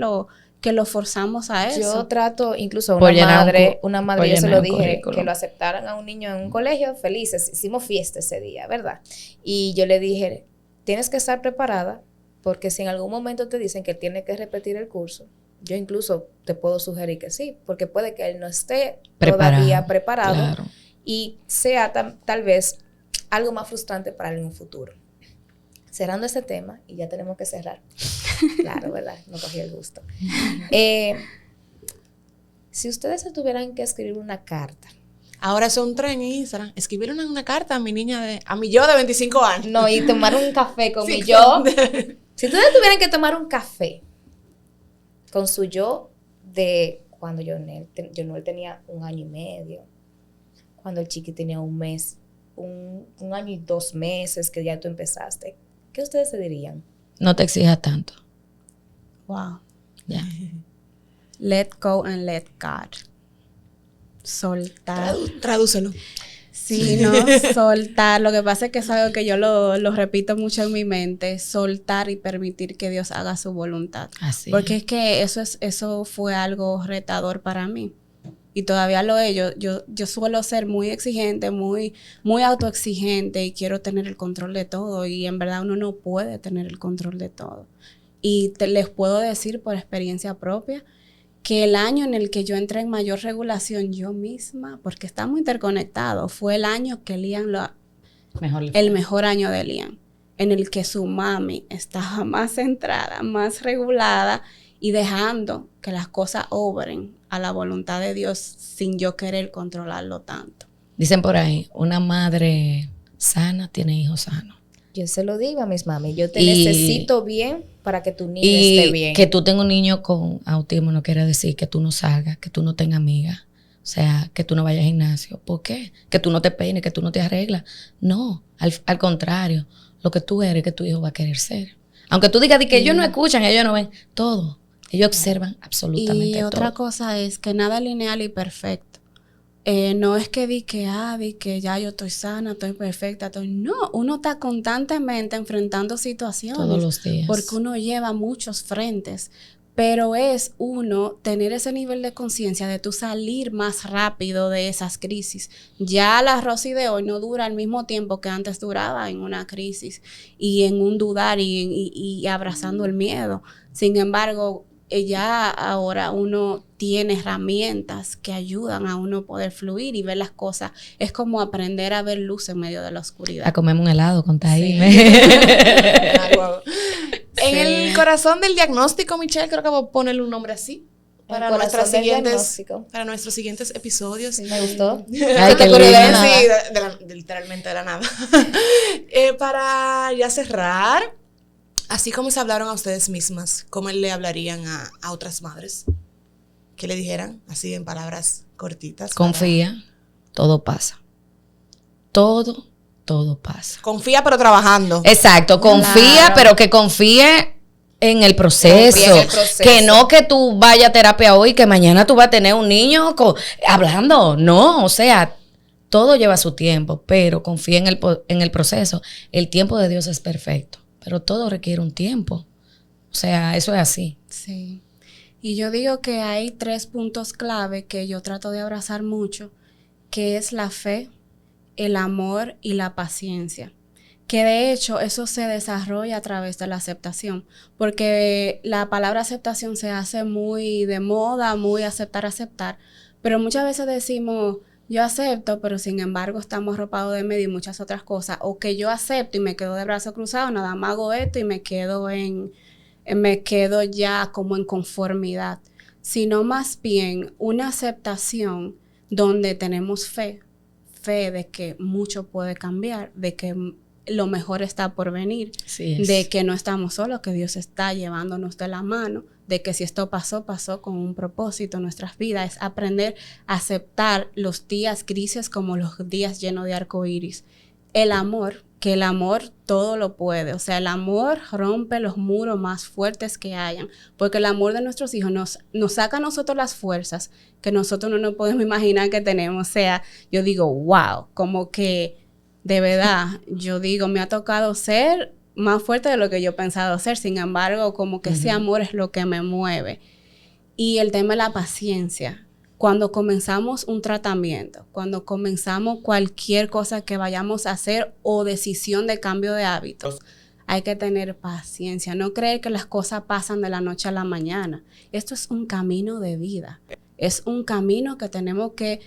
S4: lo forzamos a eso.
S1: Yo trato, incluso a
S3: Por
S1: una
S3: llenar
S1: madre,
S3: por
S1: yo se
S3: llenar
S1: lo
S3: un
S1: dije,
S3: currículum.
S1: que lo aceptaran a un niño en un colegio, felices, hicimos fiesta ese día, ¿verdad? Y yo le dije, tienes que estar preparada, porque si en algún momento te dicen que tiene que repetir el curso, yo incluso te puedo sugerir que sí, porque puede que él no esté todavía preparado
S3: Claro.
S1: y sea tal vez algo más frustrante para él en un futuro. Cerrando ese tema, y ya tenemos que cerrar. Claro, ¿verdad? No cogí el gusto. Si ustedes se tuvieran que escribir una carta,
S2: Ahora son tres en Instagram. Escribir una carta a mi niña a mi yo de 25 años.
S1: no, y tomar un café con
S2: Sí,
S1: mi yo. Si ustedes tuvieran que tomar un café con su yo de cuando Yonoel tenía 1 año y medio, cuando el chiqui tenía 1 mes, un año y 2 meses que ya tú empezaste, ¿qué ustedes se dirían?
S3: No te exijas tanto.
S4: Wow.
S3: Ya.
S4: Let go and let God. Soltar.
S2: Tradúcelo.
S4: Sí, no, soltar. Lo que pasa es que es algo que yo lo repito mucho en mi mente. Soltar y permitir que Dios haga su voluntad.
S3: Así.
S4: Porque es que eso fue algo retador para mí. Y todavía lo es. Yo suelo ser muy exigente, muy autoexigente y quiero tener el control de todo. Y en verdad uno no puede tener el control de todo. Y les puedo decir por experiencia propia que el año en el que yo entré en mayor regulación yo misma, porque estamos interconectados, fue el año que Lian el mejor año de Lian, en el que su mami estaba más centrada, más regulada y dejando que las cosas obren a la voluntad de Dios sin yo querer controlarlo tanto.
S3: Dicen por ahí, una madre sana tiene hijos sanos.
S1: Yo se lo digo a mis mami, yo te
S3: Y-
S1: necesito bien para que tu niño esté
S3: Y
S1: bien.
S3: que tú tengas un niño con autismo no quiere decir que tú no salgas, que tú no tengas amigas. O sea, que tú no vayas al gimnasio. ¿Por qué? Que tú no te peines, que tú no te arreglas. No, al contrario. Lo que tú eres, que tu hijo va a querer ser. Aunque tú digas que ellos no escuchan, ellos no ven todo. Ellos observan absolutamente
S4: Y
S3: todo.
S4: otra cosa es que nada lineal y perfecto. No es que di que ya yo estoy sana, estoy perfecta. No, uno está constantemente enfrentando situaciones.
S3: Todos los días.
S4: Porque uno lleva muchos frentes. Pero es uno tener ese nivel de conciencia de tú salir más rápido de esas crisis. Ya la Rosy de hoy no dura el mismo tiempo que antes duraba en una crisis y en un dudar y abrazando el miedo. Sin embargo, ya ahora uno tiene herramientas que ayudan a uno poder fluir y ver las cosas. Es como aprender a ver luz en medio de la oscuridad.
S3: A comerme un helado con Taíme.
S2: En el corazón del diagnóstico, Michelle, creo que voy a ponerle un nombre así. Para
S1: corazón
S2: nuestros
S1: del
S2: siguientes,
S1: diagnóstico.
S2: para nuestros siguientes episodios.
S1: Sí, me gustó.
S3: Ay, qué
S2: Pero
S3: lindo.
S2: sí, literalmente de la nada. Para ya cerrar, así como se hablaron a ustedes mismas, ¿cómo le hablarían a otras madres? ¿Qué le dijeran? Así en palabras cortitas.
S3: Confía, todo pasa. Todo pasa.
S2: Confía, pero trabajando.
S3: Exacto, confía,
S4: Claro.
S3: pero que confíe en el proceso.
S1: Confía en el proceso.
S3: Que no que tú vayas a terapia hoy, que mañana tú vas a tener un niño hablando. No, o sea, todo lleva su tiempo, pero confía en el proceso. El tiempo de Dios es perfecto, pero todo requiere un tiempo. O sea, eso es así.
S4: Sí. Y yo digo que hay 3 puntos clave que yo trato de abrazar mucho, que es la fe, el amor y la paciencia. Que de hecho eso se desarrolla a través de la aceptación, porque la palabra aceptación se hace muy de moda, muy aceptar, pero muchas veces decimos, yo acepto, pero sin embargo estamos arropados de medio y muchas otras cosas, o que yo acepto y me quedo de brazos cruzados, nada más hago esto y me quedo ya como en conformidad, sino más bien una aceptación donde tenemos fe de que mucho puede cambiar, de que lo mejor está por venir, de que no estamos solos, que Dios está llevándonos de la mano, de que si esto pasó con un propósito en nuestras vidas. Es aprender a aceptar los días grises como los días llenos de arcoíris. El amor, que el amor todo lo puede. O sea, el amor rompe los muros más fuertes que hayan, porque el amor de nuestros hijos nos saca a nosotros las fuerzas que nosotros no nos podemos imaginar que tenemos. O sea, yo digo, wow, como que de verdad, yo digo, me ha tocado ser más fuerte de lo que yo he pensado ser. Sin embargo, como que ese amor es lo que me mueve. Y el tema de la paciencia. Cuando comenzamos un tratamiento, cuando comenzamos cualquier cosa que vayamos a hacer o decisión de cambio de hábitos, hay que tener paciencia. No creer que las cosas pasan de la noche a la mañana. Esto es un camino de vida. Es un camino que tenemos que...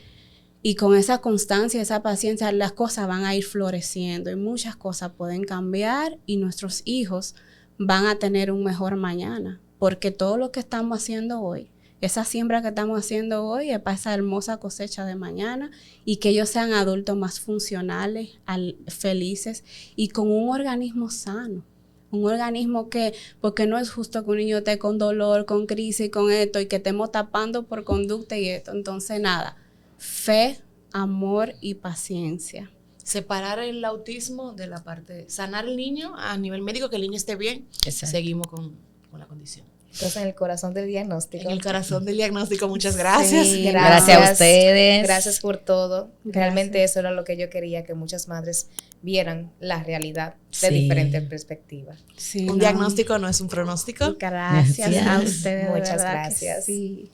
S4: Y con esa constancia, esa paciencia, las cosas van a ir floreciendo y muchas cosas pueden cambiar y nuestros hijos van a tener un mejor mañana. Porque todo lo que estamos haciendo hoy, esa siembra que estamos haciendo hoy es para esa hermosa cosecha de mañana y que ellos sean adultos más funcionales, felices y con un organismo sano. Un organismo porque no es justo que un niño esté con dolor, con crisis, con esto y que estemos tapando por conducta y esto. Entonces, nada. Fe, amor y paciencia.
S2: Separar el autismo de la parte, sanar el niño a nivel médico, que el niño esté bien.
S3: Exacto.
S2: Seguimos con la condición.
S1: Entonces, en el corazón del diagnóstico.
S2: En el corazón del diagnóstico, muchas gracias.
S1: Sí,
S3: gracias a ustedes.
S1: Gracias por todo.
S4: Gracias.
S1: Realmente eso era lo que yo quería, que muchas madres vieran la realidad de diferentes perspectivas.
S4: Sí,
S2: Un diagnóstico no es un pronóstico.
S4: Gracias a ustedes.
S1: Muchas
S4: de verdad que
S1: gracias.
S4: sí.